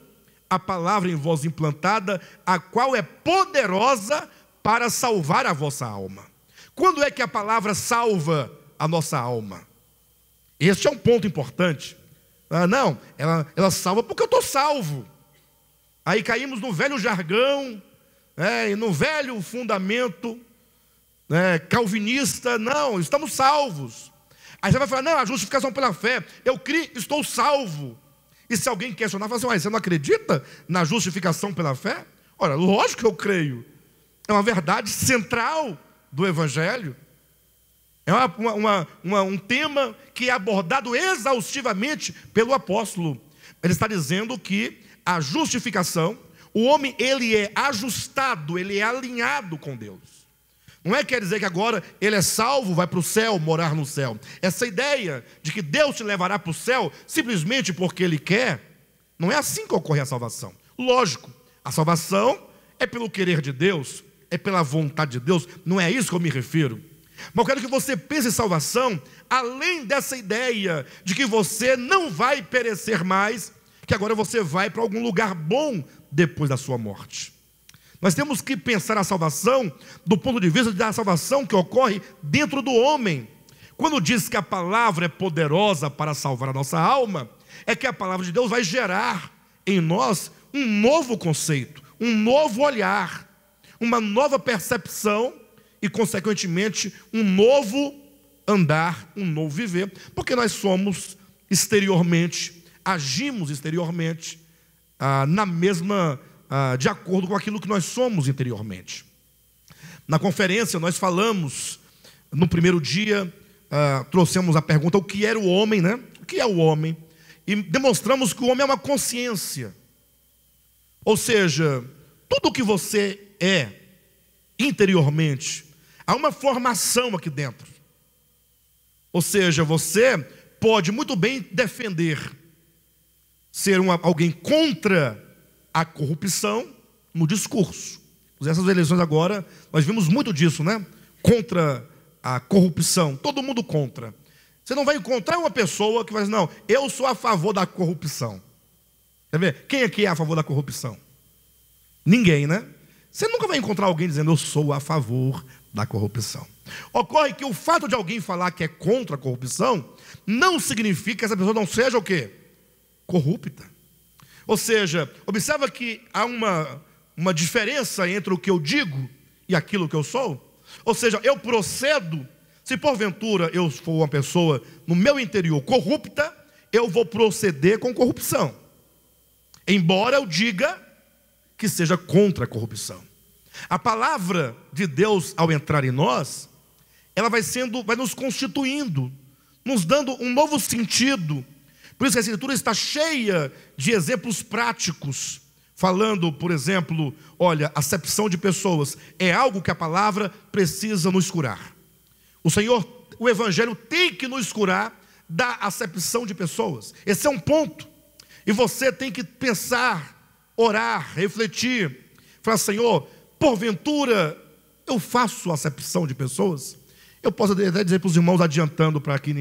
a palavra em vós implantada, a qual é poderosa para salvar a vossa alma. Quando é que a palavra salva a nossa alma? Este é um ponto importante. Não, ela salva porque eu estou salvo. Aí caímos no velho jargão, e no velho fundamento calvinista. Não, estamos salvos. Aí você vai falar, não, a justificação pela fé, eu criei, estou salvo. E se alguém questionar, fala assim, você não acredita na justificação pela fé? Ora, lógico que eu creio. É uma verdade central do Evangelho. É um tema que é abordado exaustivamente pelo apóstolo. Ele está dizendo que a justificação, o homem, ele é ajustado, ele é alinhado com Deus. Não quer dizer que agora ele é salvo, vai para o céu, morar no céu. Essa ideia de que Deus te levará para o céu simplesmente porque Ele quer, não é assim que ocorre a salvação. Lógico, a salvação é pelo querer de Deus, é pela vontade de Deus, não é isso que eu me refiro. Mas eu quero que você pense em salvação além dessa ideia de que você não vai perecer mais, que agora você vai para algum lugar bom depois da sua morte. Nós temos que pensar a salvação do ponto de vista da salvação que ocorre dentro do homem. Quando diz que a palavra é poderosa para salvar a nossa alma, é que a palavra de Deus vai gerar em nós um novo conceito, um novo olhar, uma nova percepção e, consequentemente, um novo andar, um novo viver, porque nós somos exteriormente, agimos exteriormente de acordo com aquilo que nós somos interiormente. Na conferência nós falamos, no primeiro dia, trouxemos a pergunta, o que era o homem, O que é o homem? E demonstramos que o homem é uma consciência. Ou seja, tudo o que você é interiormente, há uma formação aqui dentro. Ou seja, você pode muito bem defender ser alguém contra a corrupção no discurso. Essas eleições agora, nós vimos muito disso, Contra a corrupção, todo mundo contra. Você não vai encontrar uma pessoa que vai dizer, não, eu sou a favor da corrupção. Quer ver? Quem aqui é a favor da corrupção? Ninguém, Você nunca vai encontrar alguém dizendo, eu sou a favor da corrupção. Ocorre que o fato de alguém falar que é contra a corrupção, não significa que essa pessoa não seja o quê? Corrupta. Ou seja, observa que há uma diferença entre o que eu digo e aquilo que eu sou. Ou seja, eu procedo, se porventura eu for uma pessoa no meu interior corrupta, eu vou proceder com corrupção, embora eu diga que seja contra a corrupção. A palavra de Deus, ao entrar em nós, ela vai nos constituindo, nos dando um novo sentido. Por isso que a Escritura está cheia de exemplos práticos, falando, por exemplo, olha, acepção de pessoas é algo que a palavra precisa nos curar. O Evangelho tem que nos curar da acepção de pessoas. Esse é um ponto. E você tem que pensar, orar, refletir, falar, Senhor, porventura eu faço acepção de pessoas? Eu posso até dizer para os irmãos, adiantando para que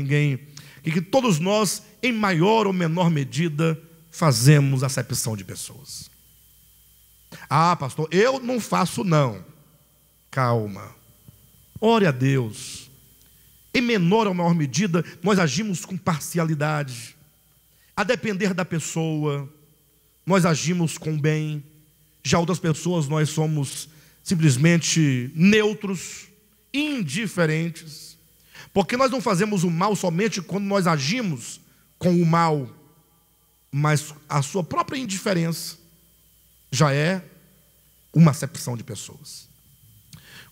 que todos nós, em maior ou menor medida, fazemos acepção de pessoas. Ah, pastor, eu não faço não. Calma. Ore a Deus. Em menor ou maior medida, nós agimos com parcialidade. A depender da pessoa, nós agimos com bem. Já outras pessoas, nós somos simplesmente neutros, indiferentes. Porque nós não fazemos o mal somente quando nós agimos com o mal, mas a sua própria indiferença já é uma acepção de pessoas.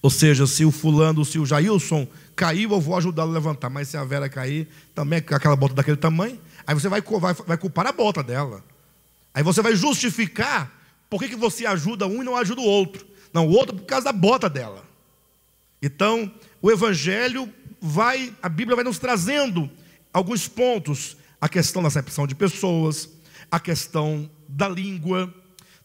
Ou seja, se o fulano, se o Jailson caiu, eu vou ajudá-lo a levantar. Mas se a Vera cair, também aquela bota daquele tamanho, aí você vai culpar a bota dela. Aí você vai justificar por que você ajuda um e não ajuda o outro. Não, o outro por causa da bota dela. Então, o Evangelho a Bíblia vai nos trazendo alguns pontos. A questão da acepção de pessoas, a questão da língua.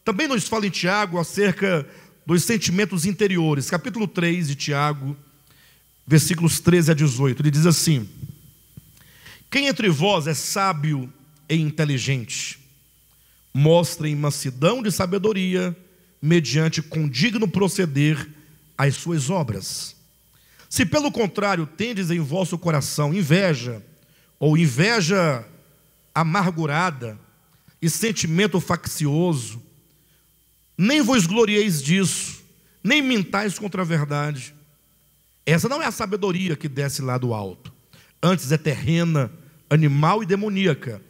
Também nos fala em Tiago acerca dos sentimentos interiores. Capítulo 3 de Tiago, versículos 13 a 18. Ele diz assim: quem entre vós é sábio e inteligente, mostrem mansidão de sabedoria, mediante condigno proceder às suas obras. Se pelo contrário tendes em vosso coração inveja, ou inveja amargurada e sentimento faccioso, nem vos glorieis disso, nem mintais contra a verdade. Essa não é a sabedoria que desce lá do alto, antes é terrena, animal e demoníaca.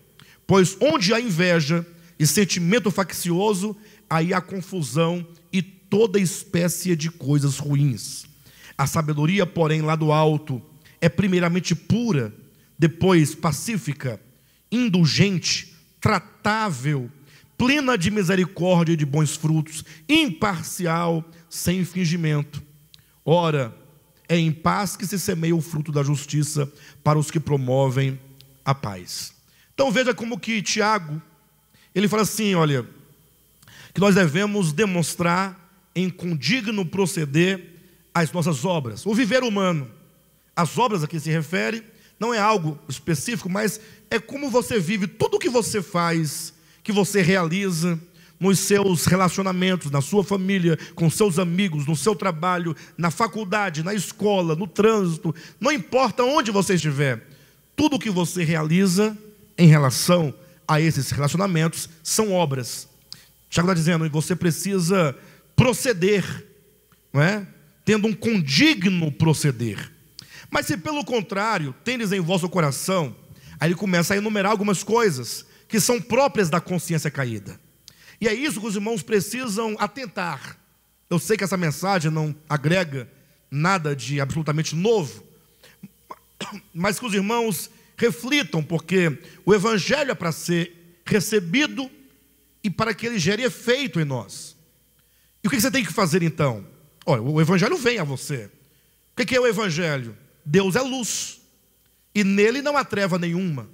Pois onde há inveja e sentimento faccioso, aí há confusão e toda espécie de coisas ruins. A sabedoria, porém, lá do alto, é primeiramente pura, depois pacífica, indulgente, tratável, plena de misericórdia e de bons frutos, imparcial, sem fingimento. Ora, é em paz que se semeia o fruto da justiça para os que promovem a paz. Então veja como que Tiago, ele fala assim, olha, que nós devemos demonstrar em condigno proceder as nossas obras, o viver humano. As obras a que se refere não é algo específico, mas é como você vive, tudo o que você faz, que você realiza nos seus relacionamentos, na sua família, com seus amigos, no seu trabalho, na faculdade, na escola, no trânsito, não importa onde você estiver, tudo o que você realiza em relação a esses relacionamentos são obras. Tiago está dizendo, você precisa proceder, não é? Tendo um condigno proceder. Mas se pelo contrário, tendes em vosso coração, aí ele começa a enumerar algumas coisas que são próprias da consciência caída. E é isso que os irmãos precisam atentar. Eu sei que essa mensagem não agrega nada de absolutamente novo, mas que os irmãos reflitam, porque o Evangelho é para ser recebido e para que ele gere efeito em nós. E o que você tem que fazer então? Olha, o Evangelho vem a você. O que é o Evangelho? Deus é luz, e nele não há treva nenhuma.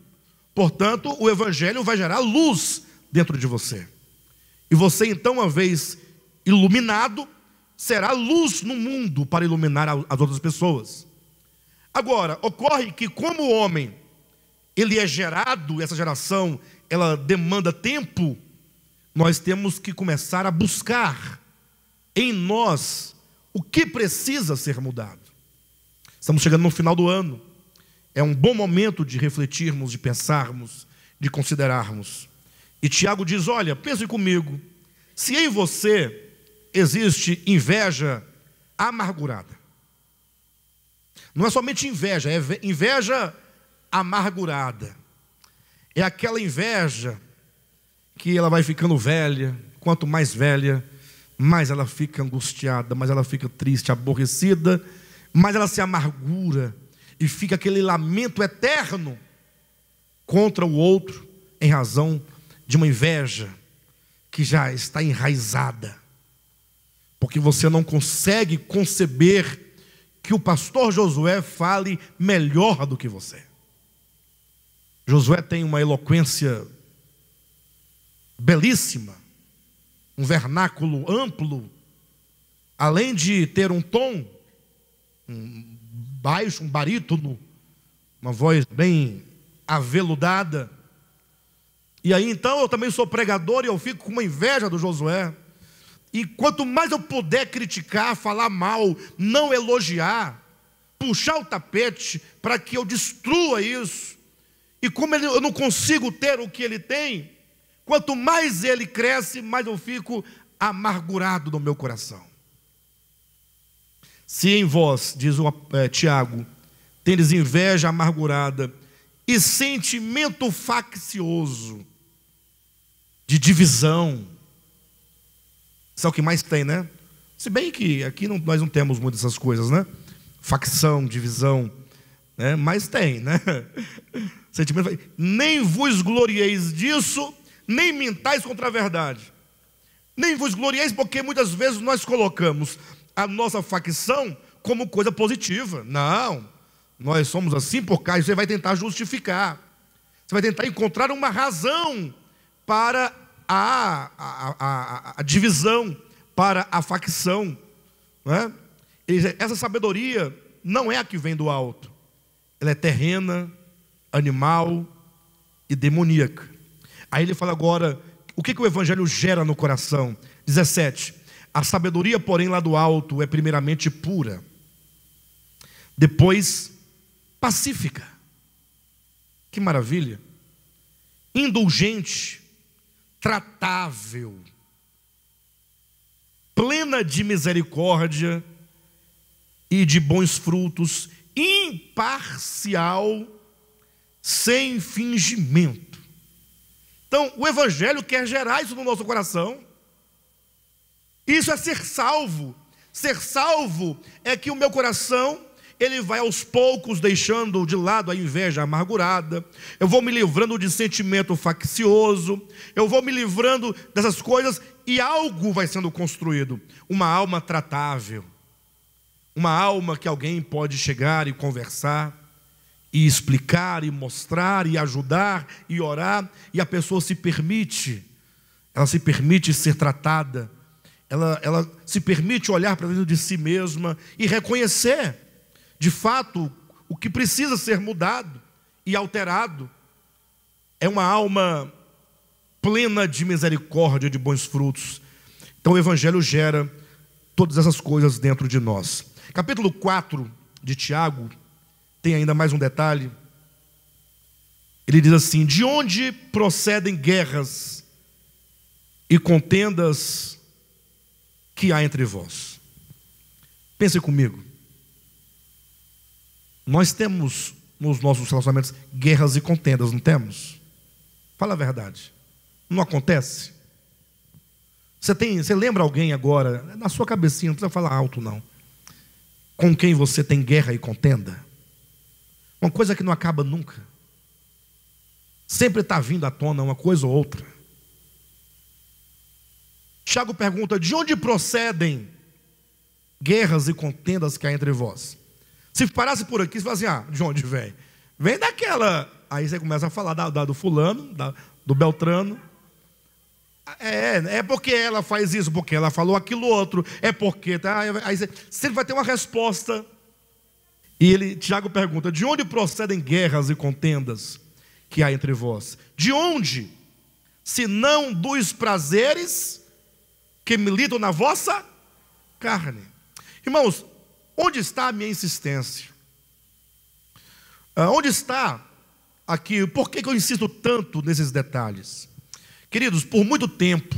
Portanto, o Evangelho vai gerar luz dentro de você. E você então, uma vez iluminado, será luz no mundo para iluminar as outras pessoas. Agora, ocorre que como o homem, ele é gerado, essa geração, ela demanda tempo, nós temos que começar a buscar em nós o que precisa ser mudado. Estamos chegando no final do ano. É um bom momento de refletirmos, de pensarmos, de considerarmos. E Tiago diz, olha, pense comigo, se em você existe inveja amargurada, não é somente inveja, é inveja amargurada. É aquela inveja que ela vai ficando velha, quanto mais velha, mais ela fica angustiada, mais ela fica triste, aborrecida, mais ela se amargura, e fica aquele lamento eterno contra o outro, em razão de uma inveja que já está enraizada, porque você não consegue conceber que o pastor Josué fale melhor do que você. Josué tem uma eloquência belíssima, um vernáculo amplo, além de ter um tom baixo, um barítono, uma voz bem aveludada. E aí então eu também sou pregador e eu fico com uma inveja do Josué. E quanto mais eu puder criticar, falar mal, não elogiar, puxar o tapete para que eu destrua isso, e como eu não consigo ter o que ele tem, quanto mais ele cresce, mais eu fico amargurado no meu coração. Se em vós, diz Tiago, tendes inveja amargurada e sentimento faccioso, de divisão. Isso é o que mais tem, né? Se bem que aqui nós não temos muitas dessas coisas, né? Facção, divisão, né? Mas tem, né? Sentimento. Nem vos glorieis disso, nem mintais contra a verdade. Nem vos glorieis, porque muitas vezes nós colocamos a nossa facção como coisa positiva. Não, nós somos assim por causa. Você vai tentar justificar, você vai tentar encontrar uma razão para a divisão, para a facção, não é? Essa sabedoria não é a que vem do alto, ela é terrena, animal e demoníaca. Aí ele fala agora, o que o evangelho gera no coração? 17, a sabedoria, porém, lá do alto é primeiramente pura, depois pacífica, que maravilha, indulgente, tratável, plena de misericórdia e de bons frutos, imparcial, sem fingimento. Então, o evangelho quer gerar isso no nosso coração. Isso é ser salvo. Ser salvo é que o meu coração, ele vai aos poucos deixando de lado a inveja amargurada, eu vou me livrando de sentimento faccioso, eu vou me livrando dessas coisas e algo vai sendo construído, uma alma tratável, uma alma que alguém pode chegar e conversar, e explicar, e mostrar, e ajudar, e orar, e a pessoa se permite, ela se permite ser tratada, ela se permite olhar para dentro de si mesma e reconhecer de fato o que precisa ser mudado e alterado. É uma alma plena de misericórdia, de bons frutos. Então o evangelho gera todas essas coisas dentro de nós. Capítulo 4 de Tiago tem ainda mais um detalhe. Ele diz assim: de onde procedem guerras e contendas que há entre vós? Pense comigo. Nós temos nos nossos relacionamentos guerras e contendas, não temos? Fala a verdade. Não acontece? Você lembra alguém agora, na sua cabecinha, não precisa falar alto não, com quem você tem guerra e contenda? Uma coisa que não acaba nunca. Sempre está vindo à tona uma coisa ou outra. Tiago pergunta: de onde procedem guerras e contendas que há entre vós? Se parasse por aqui, você fala assim: de onde vem? Vem daquela. Aí você começa a falar do fulano, do Beltrano. É porque ela faz isso, porque ela falou aquilo outro, é porque... Tá? Aí você sempre vai ter uma resposta. E Tiago pergunta: de onde procedem guerras e contendas que há entre vós? De onde? Se não dos prazeres que militam na vossa carne. Irmãos, onde está a minha insistência? Onde está aqui? Por que eu insisto tanto nesses detalhes? Queridos, por muito tempo,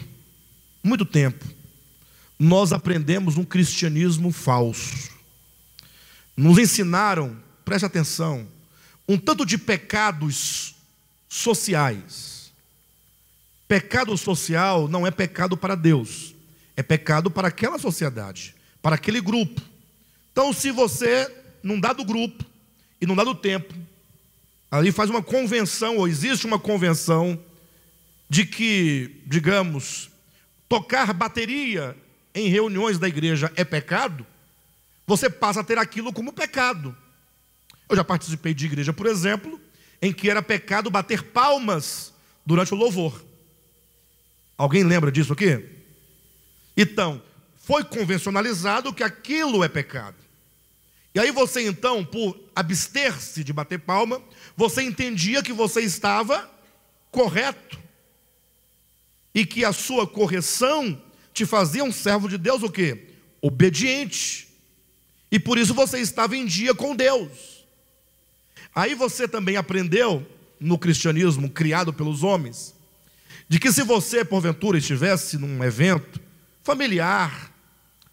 nós aprendemos um cristianismo falso. Nos ensinaram, preste atenção, um tanto de pecados sociais. Pecado social não é pecado para Deus, é pecado para aquela sociedade, para aquele grupo. Então, se você, num dado grupo e num dado tempo, ali faz uma convenção, ou existe uma convenção, de que, digamos, tocar bateria em reuniões da igreja é pecado, você passa a ter aquilo como pecado. Eu já participei de igreja, por exemplo, em que era pecado bater palmas durante o louvor. Alguém lembra disso aqui? Então, foi convencionalizado que aquilo é pecado. E aí você então, por abster-se de bater palma, você entendia que você estava correto. E que a sua correção te fazia um servo de Deus o quê? Obediente. E por isso você estava em dia com Deus. Aí você também aprendeu, no cristianismo criado pelos homens, de que se você porventura estivesse num evento familiar,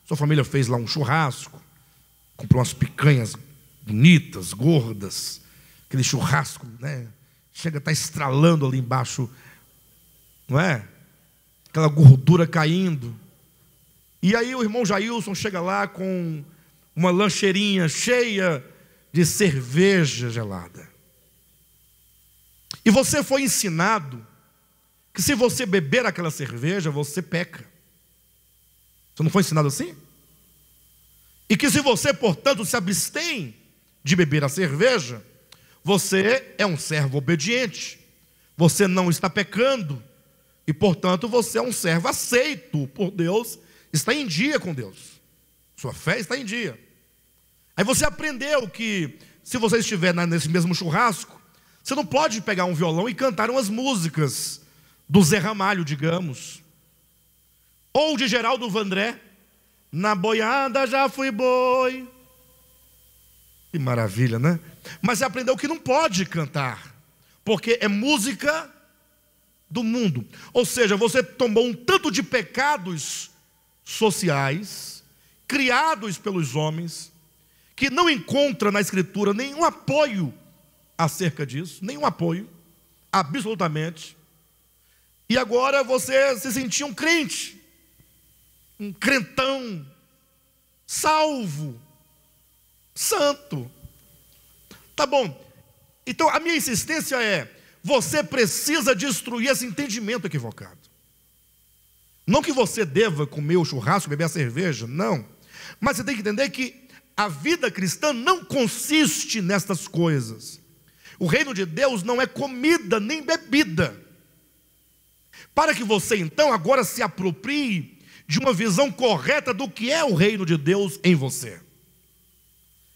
sua família fez lá um churrasco, comprou umas picanhas bonitas, gordas, aquele churrasco, né? Chega a estar estralando ali embaixo, não é? Aquela gordura caindo. E aí o irmão Jailson chega lá com uma lancheirinha cheia de cerveja gelada. E você foi ensinado que se você beber aquela cerveja, você peca. Você não foi ensinado assim? E que se você, portanto, se abstém de beber a cerveja, você é um servo obediente, você não está pecando, e, portanto, você é um servo aceito por Deus, está em dia com Deus, sua fé está em dia. Aí você aprendeu que, se você estiver nesse mesmo churrasco, você não pode pegar um violão e cantar umas músicas do Zé Ramalho, digamos, ou de Geraldo Vandré, na boiada já fui boi. Que maravilha, né? Mas você aprendeu que não pode cantar, porque é música do mundo. Ou seja, você tomou um tanto de pecados sociais, criados pelos homens, que não encontra na Escritura nenhum apoio acerca disso, nenhum apoio, absolutamente. E agora você se sentia um crente, um crentão, salvo, santo. Tá bom. Então a minha insistência é: você precisa destruir esse entendimento equivocado. Não que você deva comer o churrasco, beber a cerveja, não. Mas você tem que entender que a vida cristã não consiste nestas coisas. O reino de Deus não é comida nem bebida. Para que você então agora se aproprie de uma visão correta do que é o reino de Deus em você.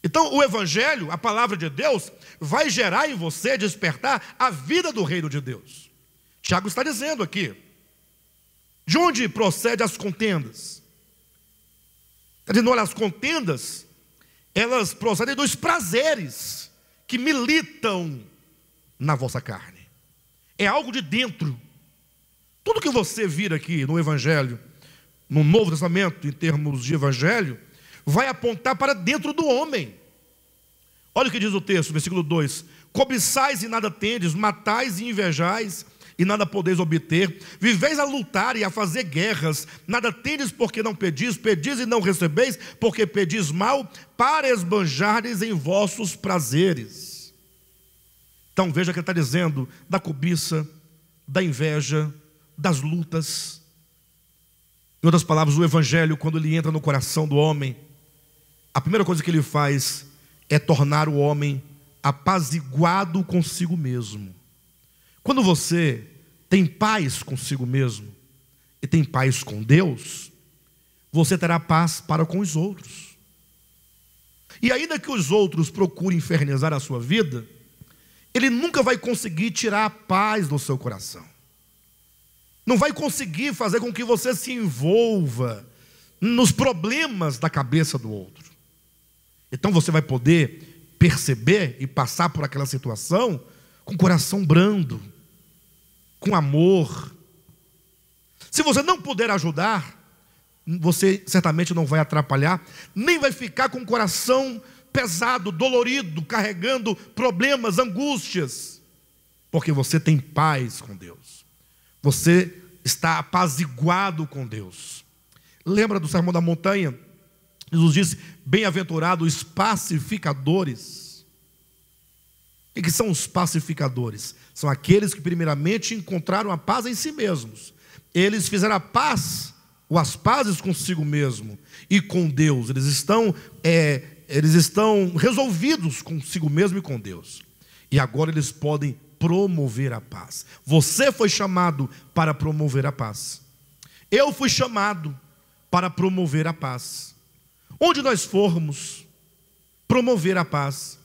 Então o Evangelho, a palavra de Deus, vai gerar em você, despertar a vida do reino de Deus. Tiago está dizendo aqui: de onde procedem as contendas? Está dizendo, olha, as contendas, elas procedem dos prazeres que militam na vossa carne. É algo de dentro. Tudo que você vir aqui no Evangelho, no Novo Testamento, em termos de Evangelho, vai apontar para dentro do homem. Olha o que diz o texto, versículo 2: cobiçais e nada tendes, matais e invejais e nada podeis obter, viveis a lutar e a fazer guerras, nada tendes porque não pedis, pedis e não recebeis, porque pedis mal, para esbanjardes em vossos prazeres. Então veja que ele está dizendo da cobiça, da inveja, das lutas. Em outras palavras, o Evangelho, quando ele entra no coração do homem, a primeira coisa que ele faz é tornar o homem apaziguado consigo mesmo. Quando você tem paz consigo mesmo e tem paz com Deus, você terá paz para com os outros. E ainda que os outros procurem infernizar a sua vida, ele nunca vai conseguir tirar a paz do seu coração. Não vai conseguir fazer com que você se envolva nos problemas da cabeça do outro. Então você vai poder perceber e passar por aquela situação com o coração brando, com amor. Se você não puder ajudar, você certamente não vai atrapalhar, nem vai ficar com o coração pesado, dolorido, carregando problemas, angústias, porque você tem paz com Deus. Você está apaziguado com Deus. Lembra do Sermão da Montanha? Jesus disse: bem-aventurados os pacificadores. O que são os pacificadores? São aqueles que primeiramente encontraram a paz em si mesmos. Eles fizeram a paz, ou as pazes consigo mesmo e com Deus. Eles estão resolvidos consigo mesmo e com Deus. E agora eles podem promover a paz. Você foi chamado para promover a paz. Eu fui chamado para promover a paz. Onde nós formos, promover a paz.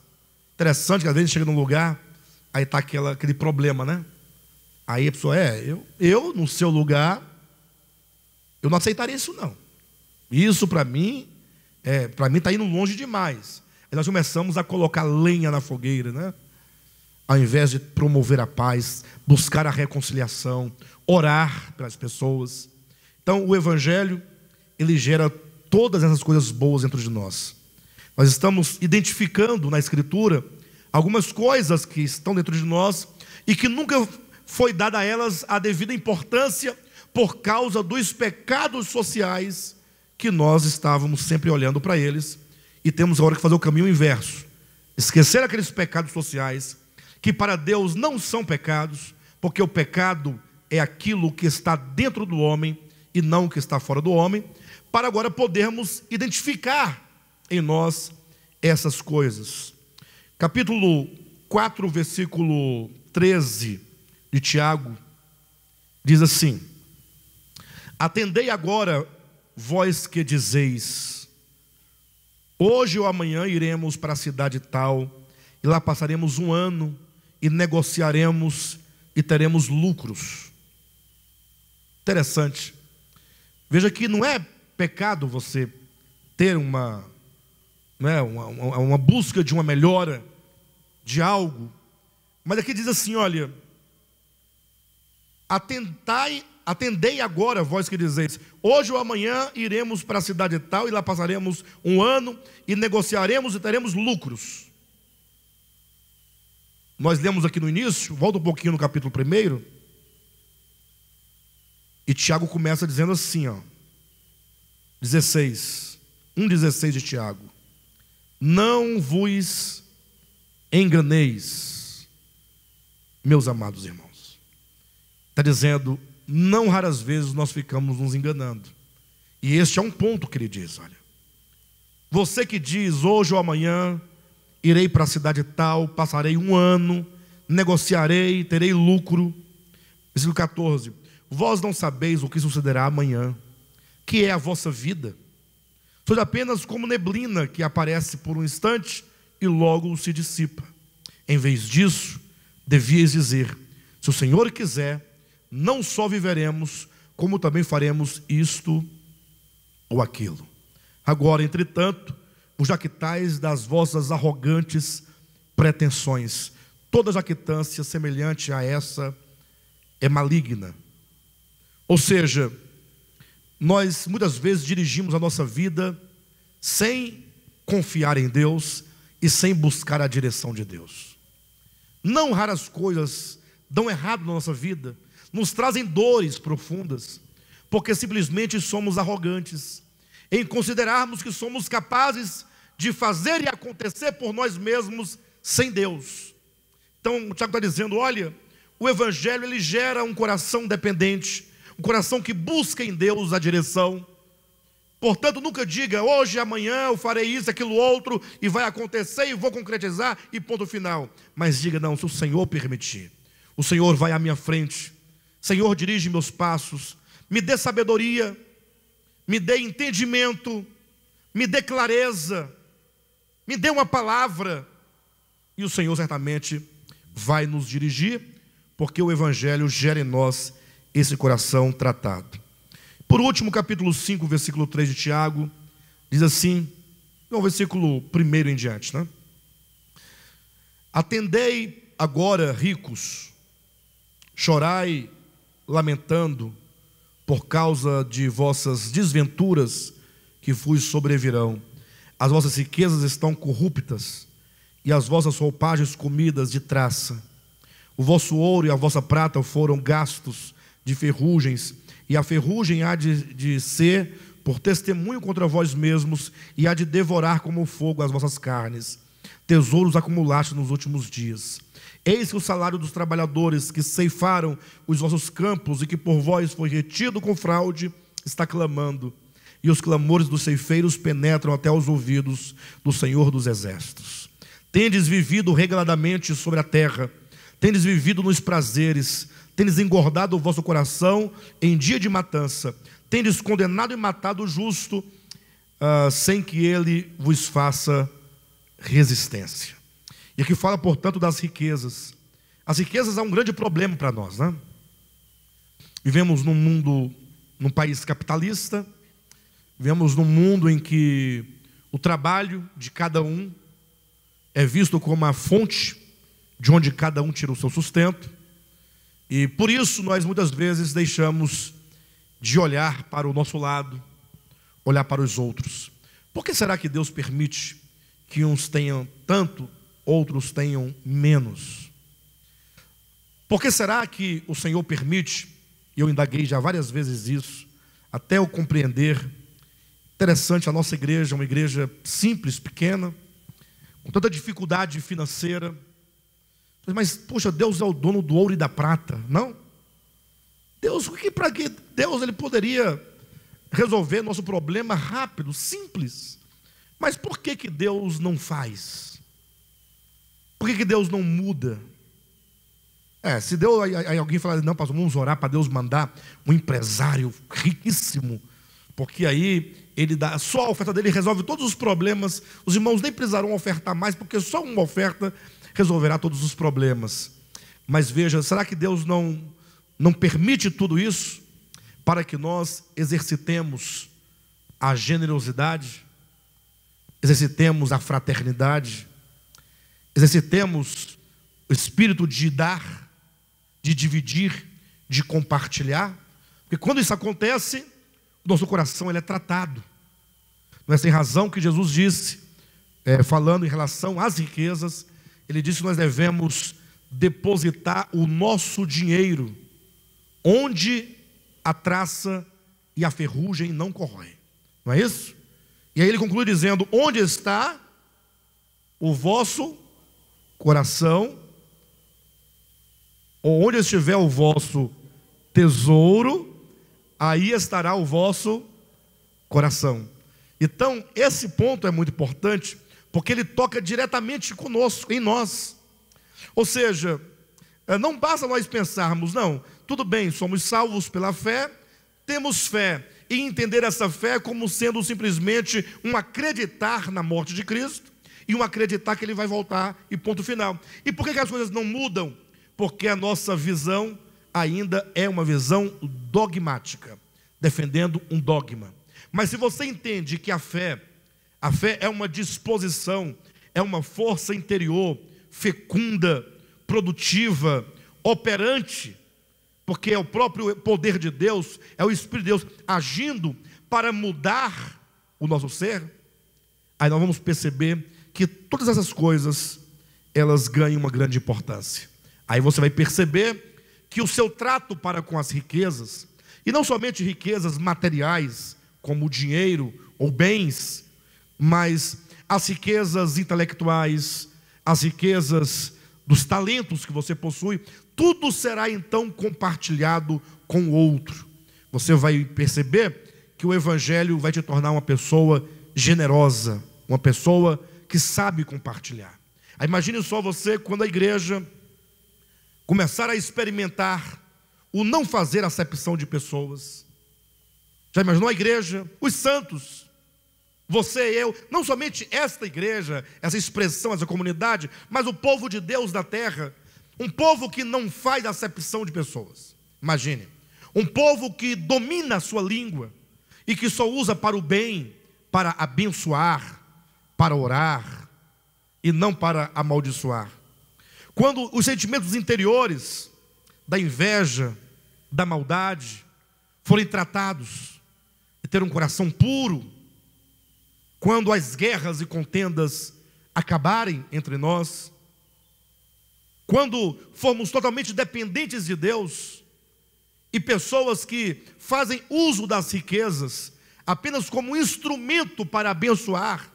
Interessante que às vezes chega num lugar, aí está aquele problema, né? Aí a pessoa, eu no seu lugar, eu não aceitaria isso não. Isso para mim está indo longe demais. Aí nós começamos a colocar lenha na fogueira, né? Ao invés de promover a paz, buscar a reconciliação, orar pelas pessoas. Então o Evangelho, ele gera todas essas coisas boas dentro de nós. Nós estamos identificando na Escritura algumas coisas que estão dentro de nós e que nunca foi dada a elas a devida importância por causa dos pecados sociais que nós estávamos sempre olhando para eles, e temos agora que fazer o caminho inverso, esquecer aqueles pecados sociais que para Deus não são pecados, porque o pecado é aquilo que está dentro do homem e não o que está fora do homem, para agora podermos identificar em nós essas coisas. Capítulo 4, versículo 13 de Tiago, diz assim: atendei agora, vós que dizeis, hoje ou amanhã iremos para a cidade tal, e lá passaremos um ano, e negociaremos, e teremos lucros. Interessante. Veja que não é pecado você ter uma busca de uma melhora de algo, mas aqui diz assim, olha, atendei agora, vós que dizeis, hoje ou amanhã iremos para a cidade tal, e lá passaremos um ano, e negociaremos e teremos lucros. Nós lemos aqui no início, volta um pouquinho no capítulo 1, e Tiago começa dizendo assim, 1,16 de Tiago: não vos enganeis, meus amados irmãos. Está dizendo, não raras vezes nós ficamos nos enganando, e este é um ponto que ele diz, olha, você que diz, hoje ou amanhã irei para a cidade tal, passarei um ano, negociarei, terei lucro. Versículo 14: vós não sabeis o que sucederá amanhã, que é a vossa vida. Sois apenas como neblina que aparece por um instante e logo se dissipa. Em vez disso, devíeis dizer, se o Senhor quiser, não só viveremos, como também faremos isto ou aquilo. Agora, entretanto, vos jactais das vossas arrogantes pretensões. Toda jactância semelhante a essa é maligna. Ou seja, nós muitas vezes dirigimos a nossa vida sem confiar em Deus e sem buscar a direção de Deus. Não raras coisas dão errado na nossa vida, nos trazem dores profundas, porque simplesmente somos arrogantes em considerarmos que somos capazes de fazer e acontecer por nós mesmos sem Deus. Então o Tiago está dizendo, olha, o Evangelho ele gera um coração dependente, um coração que busca em Deus a direção. Portanto, nunca diga, hoje, amanhã eu farei isso, aquilo, outro, e vai acontecer e vou concretizar e ponto final. Mas diga, não, se o Senhor permitir, o Senhor vai à minha frente, Senhor dirige meus passos, me dê sabedoria, me dê entendimento, me dê clareza, me dê uma palavra, e o Senhor certamente vai nos dirigir, porque o Evangelho gera em nós esse coração tratado. Por último, capítulo 5, versículo 3 de Tiago, diz assim, no versículo 1 em diante, né? Atendei agora, ricos, chorai, lamentando, por causa de vossas desventuras que vos sobrevirão. As vossas riquezas estão corruptas, e as vossas roupagens comidas de traça. O vosso ouro e a vossa prata foram gastos de ferrugens, e a ferrugem há de ser por testemunho contra vós mesmos, e há de devorar como fogo as vossas carnes. Tesouros acumulaste nos últimos dias. Eis que o salário dos trabalhadores que ceifaram os vossos campos, e que por vós foi retido com fraude, está clamando, e os clamores dos ceifeiros penetram até os ouvidos do Senhor dos Exércitos. Tendes vivido regradamente sobre a terra, tendes vivido nos prazeres, tendes engordado o vosso coração em dia de matança, tendes condenado e matado o justo, sem que ele vos faça resistência. E aqui fala, portanto, das riquezas. As riquezas é um grande problema para nós, né? Vivemos num mundo, num país capitalista, vivemos num mundo em que o trabalho de cada um é visto como a fonte de onde cada um tira o seu sustento, e por isso nós muitas vezes deixamos de olhar para o nosso lado, olhar para os outros. Por que será que Deus permite que uns tenham tanto, outros tenham menos. Por que será que o Senhor permite? E eu indaguei já várias vezes isso, até eu compreender. Interessante, a nossa igreja é uma igreja simples, pequena, com tanta dificuldade financeira. Mas, poxa, Deus é o dono do ouro e da prata, não? Deus, para que Deus ele poderia resolver nosso problema rápido, simples. Mas por que Deus não faz? Por que Deus não muda? Se Deus, aí alguém falar, não, pastor, vamos orar para Deus mandar um empresário riquíssimo, porque aí ele dá, só a oferta dele resolve todos os problemas, os irmãos nem precisarão ofertar mais, porque só uma oferta resolverá todos os problemas. Mas veja, será que Deus não permite tudo isso para que nós exercitemos a generosidade, exercitemos a fraternidade, exercitemos o espírito de dar, de dividir, de compartilhar? Porque quando isso acontece, o nosso coração ele é tratado. Não é sem razão que Jesus disse, falando em relação às riquezas, ele disse que nós devemos depositar o nosso dinheiro onde a traça e a ferrugem não corroem. Não é isso? E aí ele conclui dizendo: onde está o vosso coração, ou onde estiver o vosso tesouro, aí estará o vosso coração. Então, esse ponto é muito importante, porque ele toca diretamente conosco, em nós. Ou seja, não basta nós pensarmos, não, tudo bem, somos salvos pela fé, temos fé, e entender essa fé como sendo simplesmente um acreditar na morte de Cristo, e um acreditar que Ele vai voltar, e ponto final. E por que as coisas não mudam? Porque a nossa visão ainda é uma visão dogmática, defendendo um dogma. Mas se você entende que a fé é uma disposição, é uma força interior, fecunda, produtiva, operante, porque é o próprio poder de Deus, é o Espírito de Deus agindo para mudar o nosso ser, aí nós vamos perceber que todas essas coisas, elas ganham uma grande importância. Aí você vai perceber que o seu trato para com as riquezas, e não somente riquezas materiais, como o dinheiro ou bens, mas as riquezas intelectuais, as riquezas dos talentos que você possui, tudo será então compartilhado com o outro. Você vai perceber que o Evangelho vai te tornar uma pessoa generosa, uma pessoa que sabe compartilhar. Aí imagine só você, quando a igreja começar a experimentar o não fazer acepção de pessoas. Já imaginou a igreja? Os santos, você e eu, não somente esta igreja, essa expressão, essa comunidade, mas o povo de Deus da terra, um povo que não faz acepção de pessoas. Imagine, um povo que domina a sua língua e que só usa para o bem, para abençoar, para orar e não para amaldiçoar. Quando os sentimentos interiores da inveja, da maldade forem tratados e ter um coração puro, quando as guerras e contendas acabarem entre nós, quando formos totalmente dependentes de Deus, e pessoas que fazem uso das riquezas apenas como um instrumento para abençoar,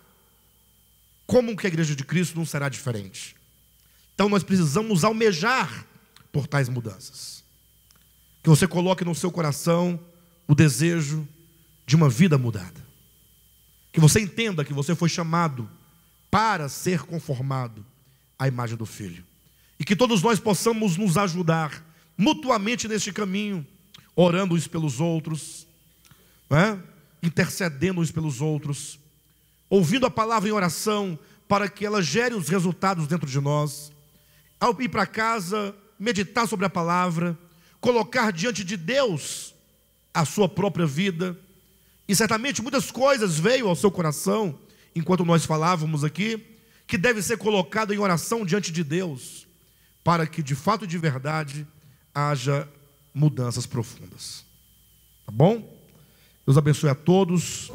como que a igreja de Cristo não será diferente? Então nós precisamos almejar por tais mudanças. Que você coloque no seu coração o desejo de uma vida mudada. Que você entenda que você foi chamado para ser conformado à imagem do Filho. E que todos nós possamos nos ajudar mutuamente neste caminho, orando uns pelos outros, intercedendo uns pelos outros, ouvindo a palavra em oração, para que ela gere os resultados dentro de nós. Ao ir para casa, meditar sobre a palavra, colocar diante de Deus a sua própria vida. E certamente muitas coisas veio ao seu coração, enquanto nós falávamos aqui, que deve ser colocado em oração diante de Deus, para que de fato e de verdade haja mudanças profundas. Tá bom? Deus abençoe a todos.